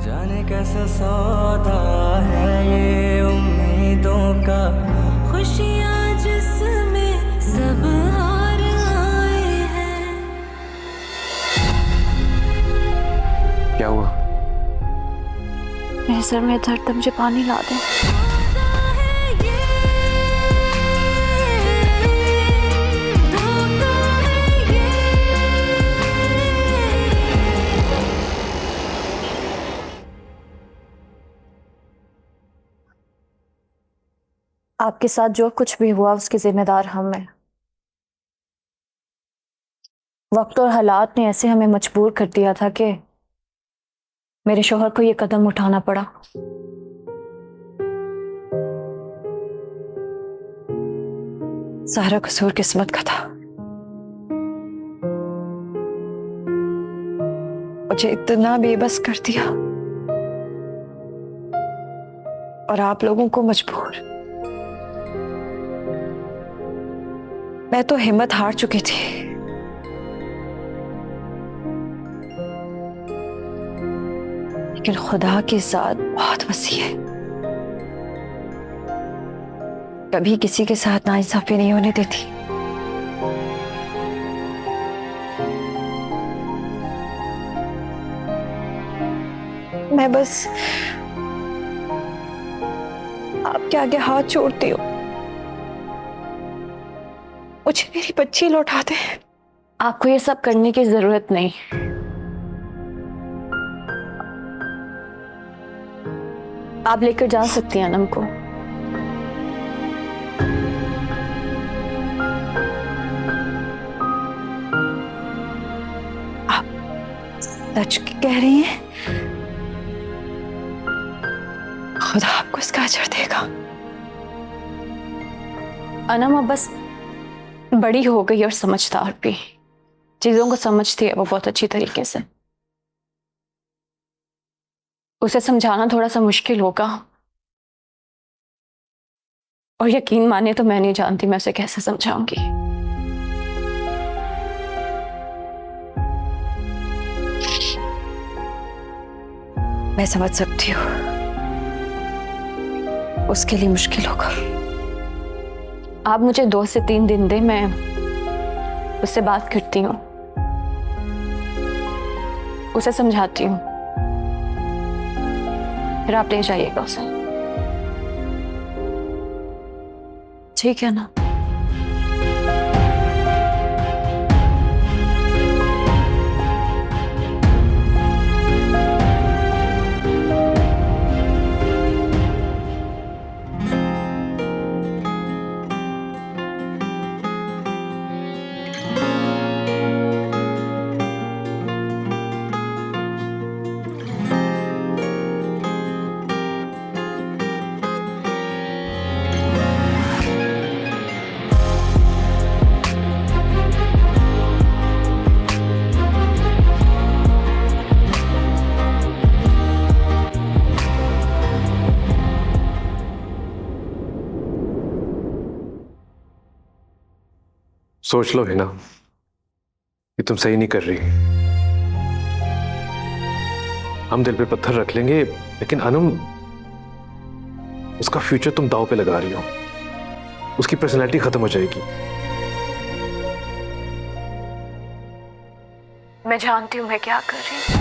जाने कैसा सौदा है ये उम्मीदों का, खुशियाँ जिसमें सब हार आए हैं। क्या हुआ? मेरे सर में दर्द है, मुझे पानी ला दे। आपके साथ जो कुछ भी हुआ उसके जिम्मेदार हम हैं। वक्त और हालात ने ऐसे हमें मजबूर कर दिया था कि मेरे शौहर को ये कदम उठाना पड़ा। सारा कसूर किस्मत का था। मुझे इतना बेबस कर दिया, और आप लोगों को मजबूर। मैं तो हिम्मत हार चुकी थी, लेकिन खुदा की ज़ात बहुत वसी है। कभी किसी के साथ नाइंसाफी नहीं होने देती। मैं बस आपके आगे हाथ जोड़ती हूँ, मुझे मेरी बच्ची लौटा दे। आपको ये सब करने की जरूरत नहीं। आप लेकर जा सकती हैं अनम को। सच कह रही हैं? खुदा आपको इसका अजर देगा। अनम अब बस बड़ी हो गई और समझदार भी, चीजों को समझती है वो बहुत अच्छी तरीके से। उसे समझाना थोड़ा सा मुश्किल होगा, और यकीन माने तो मैं नहीं जानती मैं उसे कैसे समझाऊंगी। मैं समझ सकती हूँ, उसके लिए मुश्किल होगा। आप मुझे 2 से 3 दिन दे, मैं उससे बात करती हूँ, उसे समझाती हूँ, फिर आप ले जाइएगा उसे, ठीक है ना? सोच लो हिना कि तुम सही नहीं कर रही। हम दिल पे पत्थर रख लेंगे, लेकिन अनम, उसका फ्यूचर तुम दांव पे लगा रही हो। उसकी पर्सनैलिटी खत्म हो जाएगी। मैं जानती हूँ मैं क्या कर रही हूँ।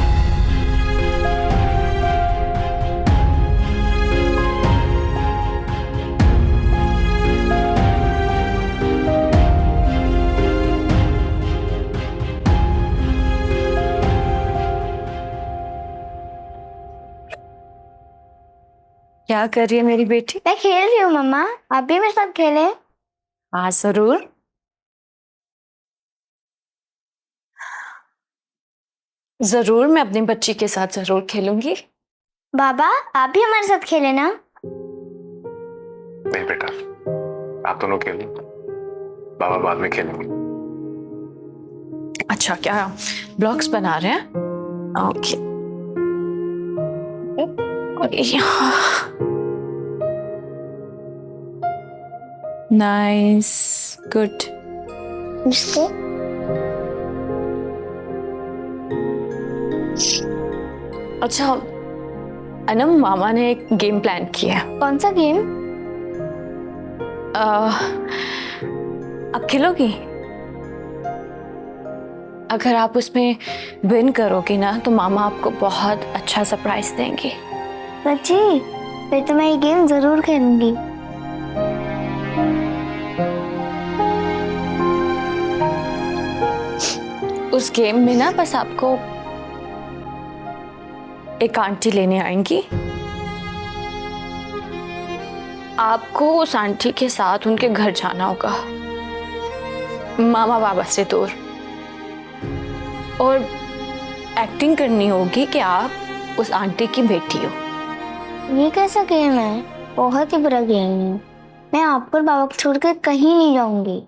क्या कर रही है मेरी बेटी? मैं खेल रही हूँ मम्मा, आप भी मेरे साथ खेले। हाँ जरूर। जरूर, मैं अपनी बच्ची के साथ जरूर खेलूंगी। बाबा आप भी हमारे साथ खेले ना। नहीं बेटा, आप दोनों खेलो, बाबा बाद में खेलेंगे। अच्छा, क्या ब्लॉक्स बना रहे हैं? ओके। Nice, good. इसके अच्छा अनम, मामा ने एक गेम प्लान किया है। कौन सा गेम? आप खेलोगी? अगर आप उसमें विन करोगी ना तो मामा आपको बहुत अच्छा सरप्राइज देंगे। सच्ची? फिर तो मैं ये गेम जरूर खेलूंगी। उस गेम में ना बस आपको एक आंटी लेने आएंगी, आपको उस आंटी के साथ उनके घर जाना होगा, मामा बाबा से दूर, और एक्टिंग करनी होगी कि आप उस आंटी की बेटी हो। ये कैसा गेम है? बहुत ही बुरा गेम है। मैं आपको और बाबा को छोड़कर कहीं नहीं जाऊंगी।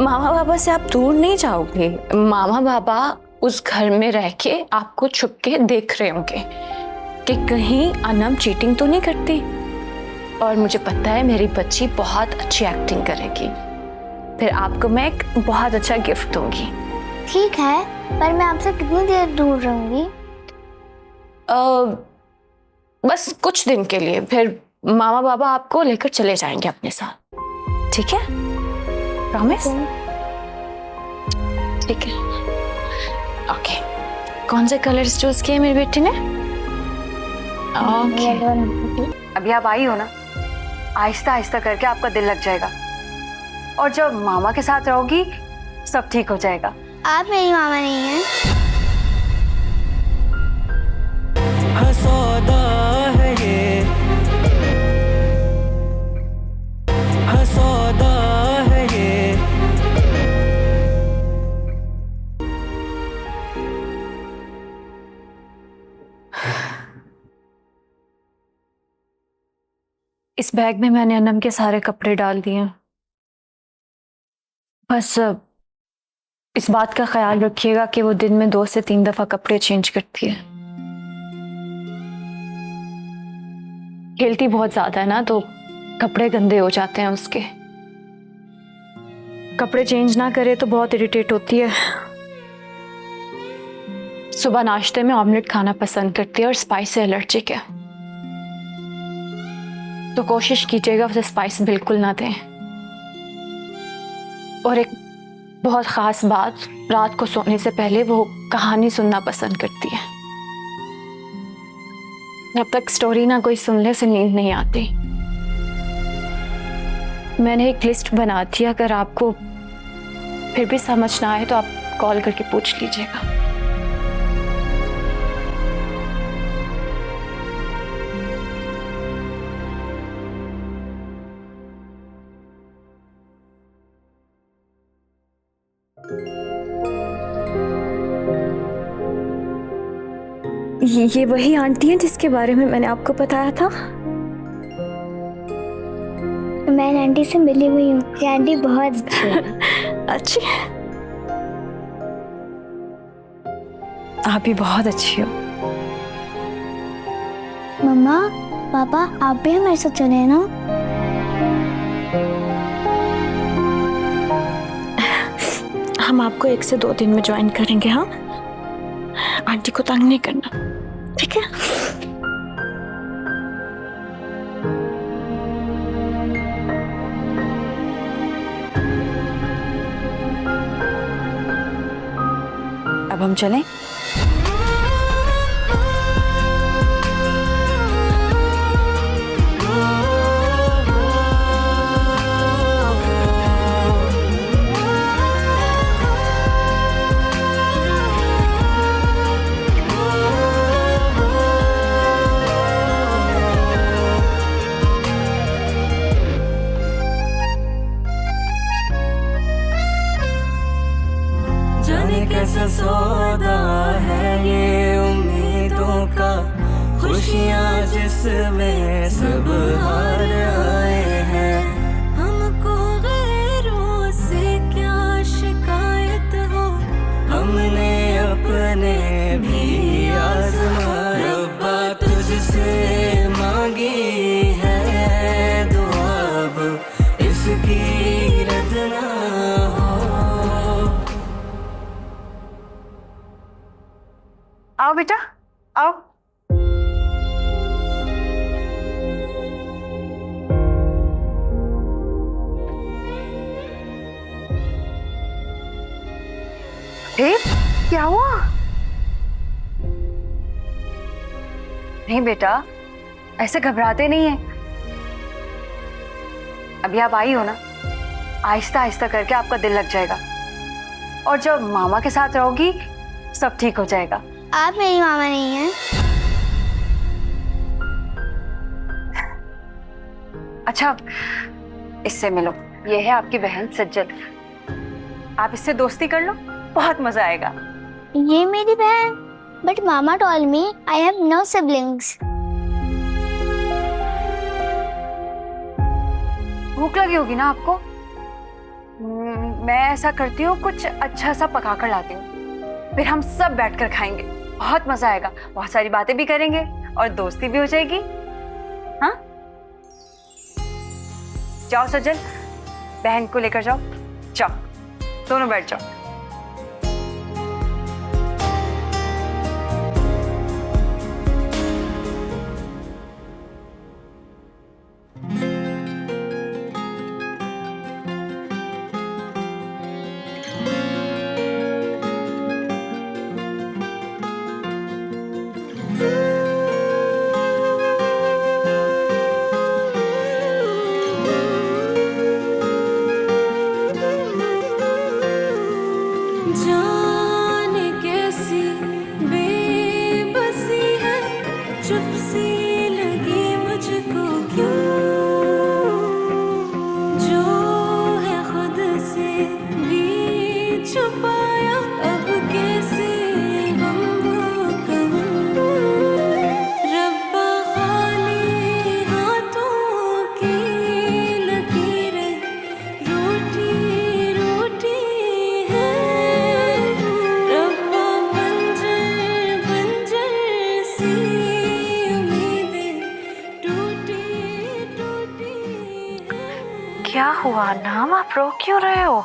मामा बाबा से आप दूर नहीं जाओगे। मामा बाबा उस घर में रह के आपको छुप के देख रहे होंगे कि कहीं अनम चीटिंग तो नहीं करती। और मुझे पता है मेरी बच्ची बहुत अच्छी एक्टिंग करेगी, फिर आपको मैं एक बहुत अच्छा गिफ्ट दूंगी। ठीक है, पर मैं आपसे कितनी देर दूर रहूंगी? बस कुछ दिन के लिए, फिर मामा बाबा आपको लेकर चले जाएंगे अपने साथ, ठीक है? प्रॉमिस? ठीक है। ओके, कौन से कलर्स चूज किए मेरी बेटी ने? ओके, अभी आप आई हो ना, आहिस्ता आहिस्ता करके आपका दिल लग जाएगा और जब मामा के साथ रहोगी सब ठीक हो जाएगा। आप मेरी मामा नहीं हैं। हसौदा है ये, हसौदा है ये। इस बैग में मैंने अनम के सारे कपड़े डाल दिए। बस इस बात का ख्याल रखिएगा कि वो दिन में 2 से 3 दफा कपड़े चेंज करती है। खेलती बहुत ज्यादा है ना, तो कपड़े गंदे हो जाते हैं उसके। कपड़े चेंज ना करे तो बहुत इरिटेट होती है। सुबह नाश्ते में ऑमलेट खाना पसंद करती है और स्पाइस से एलर्जिक है, तो कोशिश कीजिएगा उसे स्पाइस बिल्कुल ना दें। और एक बहुत खास बात, रात को सोने से पहले वो कहानी सुनना पसंद करती है। जब तक स्टोरी ना कोई सुन ले उसे नींद नहीं आती। मैंने एक लिस्ट बना दी, अगर आपको फिर भी समझ ना आए तो आप कॉल करके पूछ लीजिएगा। ये वही आंटी है जिसके बारे में मैंने आपको बताया था। मैं आंटी से मिली हुई हूँ। ये आंटी बहुत अच्छी है। अच्छी? आप भी बहुत अच्छी हो। मम्मा पापा आप भी हमारे साथ चले ना? हम आपको 1 से 2 दिन में ज्वाइन करेंगे। हाँ, आंटी को तंग नहीं करना, ठीक है? अब हम चलें? जाने कैसा सौदा है ये उम्मीदों का, खुशियाँ जिसमें सब हार आए हैं। हमको गैरों से क्या शिकायत हो, हमने अपने भी आजमाए। रब्बा तुझसे मांगी है दुआ, अब इसकी रद ना हो। आओ बेटा, आओ। क्या हुआ? नहीं बेटा, ऐसे घबराते नहीं है। अभी आप आई हो ना, आहिस्ता आहिस्ता करके आपका दिल लग जाएगा और जब मामा के साथ रहोगी सब ठीक हो जाएगा। आप मेरी मामा नहीं हैं। अच्छा, इससे मिलो, ये है आपकी बहन सज्जद। आप इससे दोस्ती कर लो, बहुत मजा आएगा। ये मेरी बहन, but mama told me I have no siblings. भूख लगी होगी ना आपको? मैं ऐसा करती हूँ, कुछ अच्छा सा पका कर लाती हूँ, फिर हम सब बैठकर खाएंगे, बहुत मजा आएगा। बहुत सारी बातें भी करेंगे और दोस्ती भी हो जाएगी। हाँ, जाओ सज्जन, बहन को लेकर जाओ, जाओ दोनों बैठ जाओ। चुप सी लगी मुझको क्यों, जो है खुद से भी छुपाया अब कैसे हम वो कहूं। रब्बा खाली हाथों की लकीरें रोटी रोटी है, रब्बा बंजर बंजर सी उम्मीदें टूटी टूटी है। क्या हुआ नाम, आप रो क्यों रहे हो?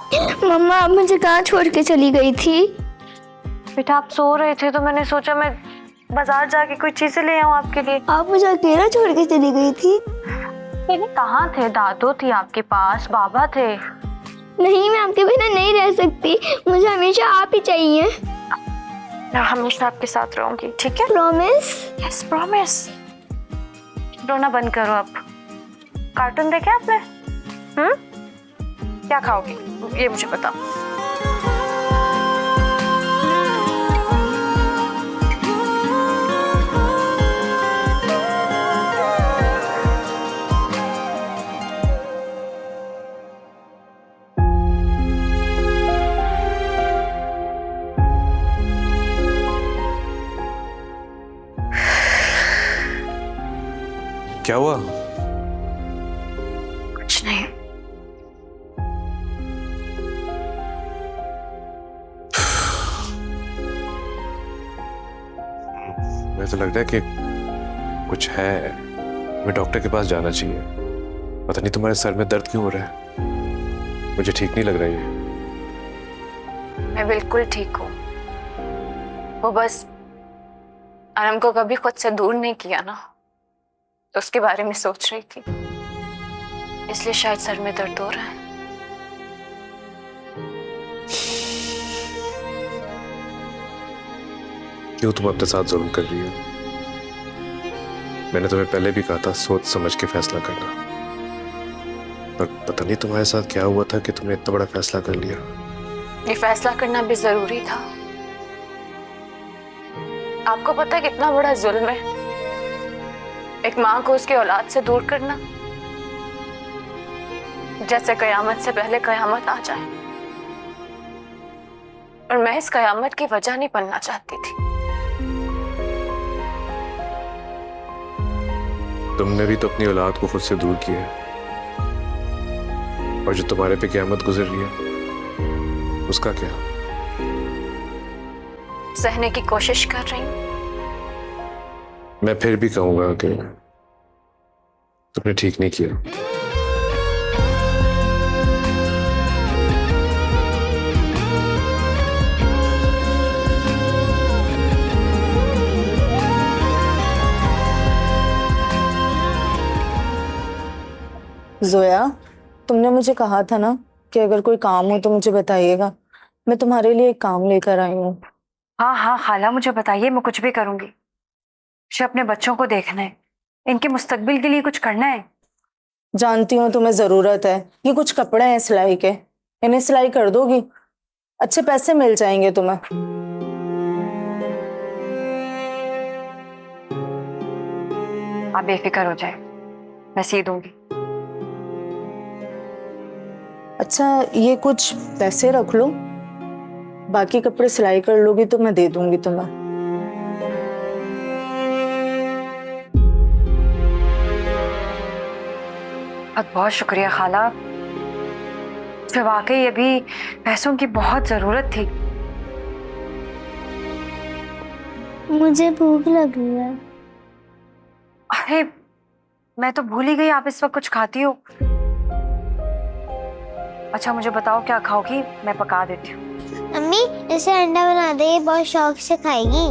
मम्मा आप मुझे कहाँ छोड़ के चली गई थी? बेटा आप सो रहे थे तो मैंने सोचा मैं बाजार जाके कोई चीजें ले आऊं आपके लिए। आप मुझे अकेला छोड़ के चली गई थी? लेकिन कहाँ थे? दादू थी आपके पास, बाबा थे। नहीं, मैं आपके बिना नहीं रह सकती, मुझे हमेशा आप ही चाहिए। मैं हमेशा आपके साथ रहूंगी, ठीक है? प्रॉमिस? Yes promise. रोना बंद करो अब। कार्टून देखे आपने? क्या खाओगी ये मुझे बताओ। क्या हुआ? कुछ नहीं। मुझे तो लग रहा है कि कुछ है, मैं डॉक्टर के पास जाना चाहिए। पता नहीं तुम्हारे सर में दर्द क्यों हो रहा है, मुझे ठीक नहीं लग रहा है ये। मैं बिल्कुल ठीक हूँ। वो बस अनम को कभी खुद से दूर नहीं किया ना, तो उसके बारे में सोच रही थी, इसलिए शायद सर में दर्द हो रहा है। क्यों तुम अपने साथ जुल्म कर रही हो? मैंने तुम्हें पहले भी कहा था सोच समझ के फैसला करना, पर पता नहीं तुम्हारे साथ क्या हुआ था कि तुमने इतना बड़ा फैसला कर लिया। ये फैसला करना भी जरूरी था। आपको पता है कितना बड़ा जुल्म है एक माँ को उसकी औलाद से दूर करना, जैसे कयामत से पहले कयामत आ जाए। और मैं इस कयामत की वजह नहीं बनना चाहती थी। तुमने भी तो अपनी औलाद को खुद से दूर किया है, और जो तुम्हारे पे क़यामत गुजर रही है उसका क्या? सहने की कोशिश कर रही हूं। मैं फिर भी कहूंगा कि तुमने ठीक नहीं किया। जोया, तुमने मुझे कहा था ना कि अगर कोई काम हो तो मुझे बताइएगा। मैं तुम्हारे लिए एक काम लेकर आई हूँ। हाँ हाँ खाला, मुझे बताइए, मैं कुछ भी करूंगी। मुझे अपने बच्चों को देखना है, इनके मुस्तकबिल के लिए कुछ करना है। जानती हूँ तुम्हें जरूरत है। ये कुछ कपड़े हैं सिलाई के, इन्हें सिलाई कर दोगी? अच्छे पैसे मिल जाएंगे तुम्हें। आप बेफिक्र हो जाए, मैं सी दूंगी। अच्छा, ये कुछ पैसे रख लो, बाकी कपड़े सिलाई कर लोगी तो मैं दे दूंगी तुम्हें। बहुत शुक्रिया खाला, मुझे वाकई अभी पैसों की बहुत जरूरत थी। मुझे भूख लगी है। अरे मैं तो भूल ही गई, आप इस वक्त कुछ खाती हो। अच्छा मुझे बताओ क्या खाओगी, मैं पका देती हूँ। अम्मी इसे अंडा बना दे, ये बहुत शौक से खाएगी।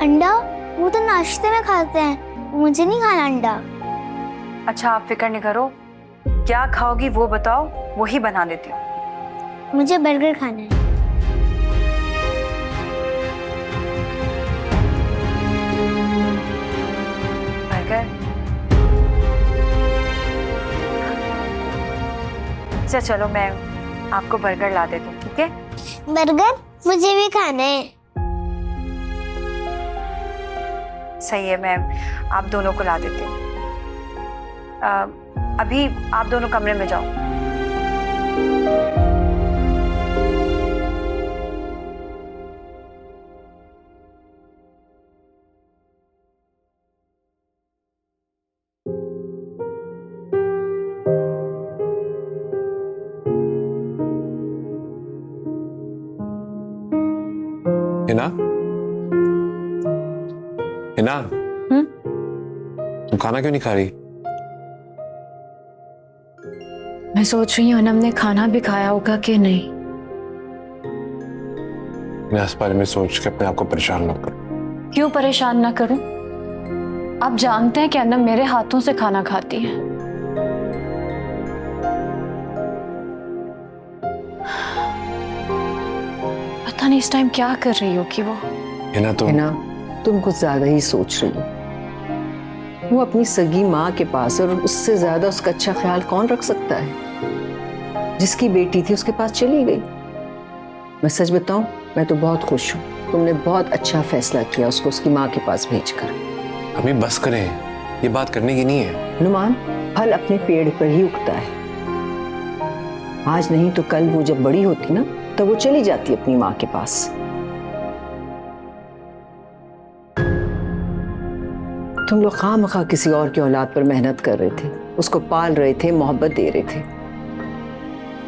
अंडा? वो तो नाश्ते में खाते हैं, मुझे नहीं खाना अंडा। अच्छा आप फिक्र नहीं करो, क्या खाओगी वो बताओ, वही बना देती हूँ। मुझे बर्गर खाना है। बर्गर? अच्छा चलो मैं आपको बर्गर ला देती हूँ, ठीक है? बर्गर मुझे भी खाना है। सही है, मैं आप दोनों को ला देती हूँ। अभी आप दोनों कमरे में जाओ। हिना, हिना, तुम खाना क्यों नहीं खा रही? मैं सोच रही हूँ अनम ने खाना भी खाया होगा कि नहीं। मैं इस बारे में सोच के अपने आप को परेशान न करूं। क्यों परेशान ना करूं? आप जानते हैं कि अनम मेरे हाथों से खाना खाती है। पता नहीं इस टाइम क्या कर रही होगी वो। हिना, तुम कुछ ज्यादा ही सोच रही हो। वो अपनी सगी माँ के पास, और उससे ज्यादा उसका अच्छा ख्याल कौन रख सकता है? जिसकी बेटी थी उसके पास चली गई। मैं सच बताऊं, मैं तो बहुत खुश हूँ। तुमने बहुत अच्छा फैसला किया उसको उसकी माँ के पास भेजकर। अम्मी बस करें, ये बात करने की नहीं है। नुमान, फल अपने पेड़ पर ही उगता है। आज नहीं तो कल वो जब बड़ी होती ना, तो वो चली जाती अपनी माँ के पास। तुम लोग खामखा किसी और की औलाद पर मेहनत कर रहे थे, उसको पाल रहे थे, मोहब्बत दे रहे थे।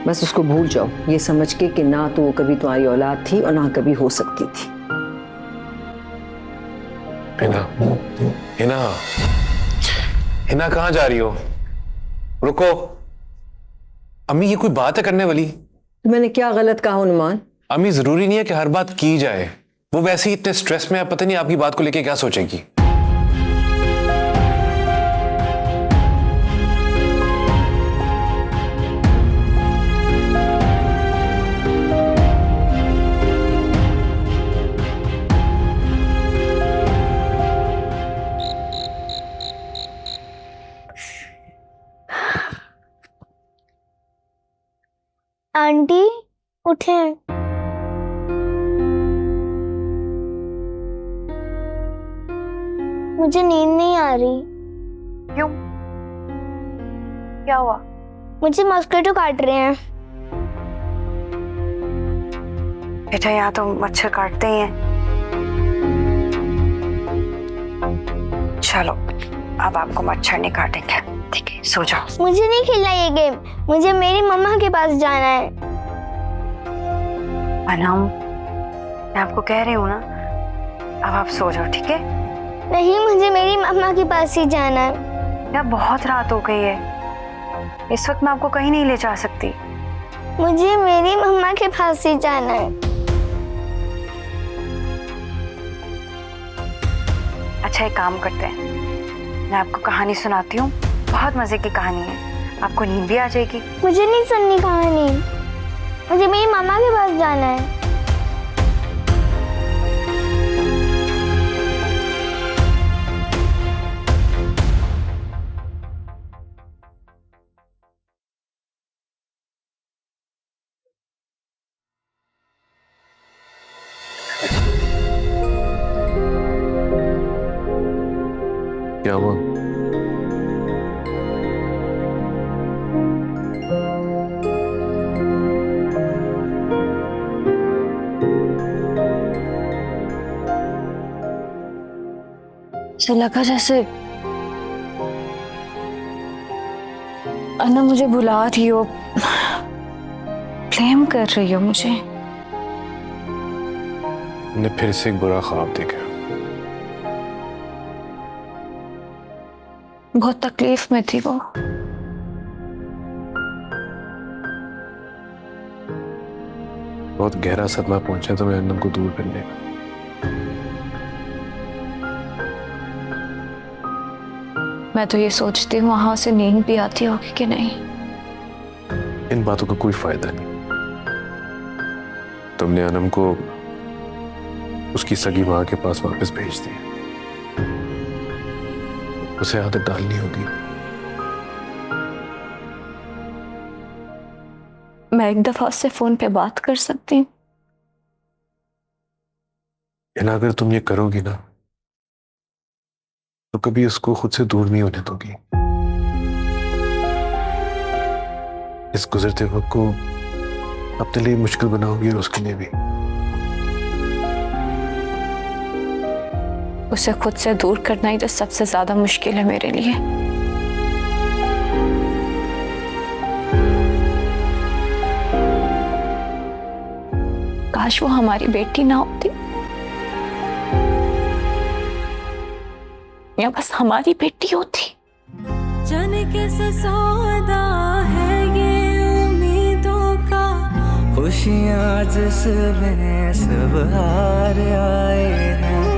बस उसको भूल जाओ, ये समझ के कि ना तो वो कभी तुम्हारी औलाद थी और ना कभी हो सकती थी। हिना, हिना, हिना कहाँ जा रही हो? रुको। अम्मी, ये कोई बात है करने वाली? तो मैंने क्या गलत कहा नुमान? अम्मी, जरूरी नहीं है कि हर बात की जाए। वो वैसे ही इतने स्ट्रेस में है, पता नहीं आपकी बात को लेके क्या सोचेगी। आंटी उठे। मुझे नींद नहीं आ रही। क्यों? क्या हुआ? मुझे मस्किटो काट रहे हैं। बेटा, यहाँ तो मच्छर काटते ही हैं। चलो, अब आपको मच्छर नहीं काटेंगे, ठीक है? सो जाओ। मुझे नहीं खेलना ये गेम, मुझे मेरी मम्मा के पास जाना है। अनम, मैं आपको कह रही हूँ ना, अब आप सो जाओ, ठीक है? नहीं, मुझे मेरी मम्मा के पास ही जाना है। यार, बहुत रात हो गई है, इस वक्त मैं आपको कहीं नहीं ले जा सकती। मुझे मेरी मम्मा के पास ही जाना है। अच्छा, एक काम करते हैं, मैं आपको कहानी सुनाती हूँ, बहुत मजे की कहानी है, आपको नींद भी आ जाएगी। मुझे नहीं सुननी कहानी, मुझे मेरी मम्मा के पास जाना है। क्या हुआ? ऐसा लगा जैसे अन्ना मुझे बुला रही हो, ब्लेम कर रही हो मुझे। मैंने फिर से एक बुरा ख्वाब देखा। बहुत तकलीफ में थी वो। बहुत गहरा सदमा पहुंचा तो मैं अन्नम को दूर कर लेगा। मैं तो ये सोचती हूँ वहां से नींद भी आती होगी कि नहीं। इन बातों का कोई फायदा नहीं। तुमने अनम को उसकी सगी माँ के पास वापस भेज दिया। उसे आदत डालनी होगी। मैं एक दफा उससे फोन पे बात कर सकती हूँ? अगर तुम ये करोगी ना तो कभी उसको खुद से दूर नहीं होने दोगी। इस गुजरते वक्त को अपने लिए मुश्किल बनाओगी और उसके लिए भी। उसे खुद से दूर करना ही तो सबसे ज्यादा मुश्किल है मेरे लिए। काश वो हमारी बेटी ना होती, या बस हमारी बेटी होती। जाने कैसा सौदा है ये उम्मीदों का, खुशियाँ जिसमें सब हार आए हैं।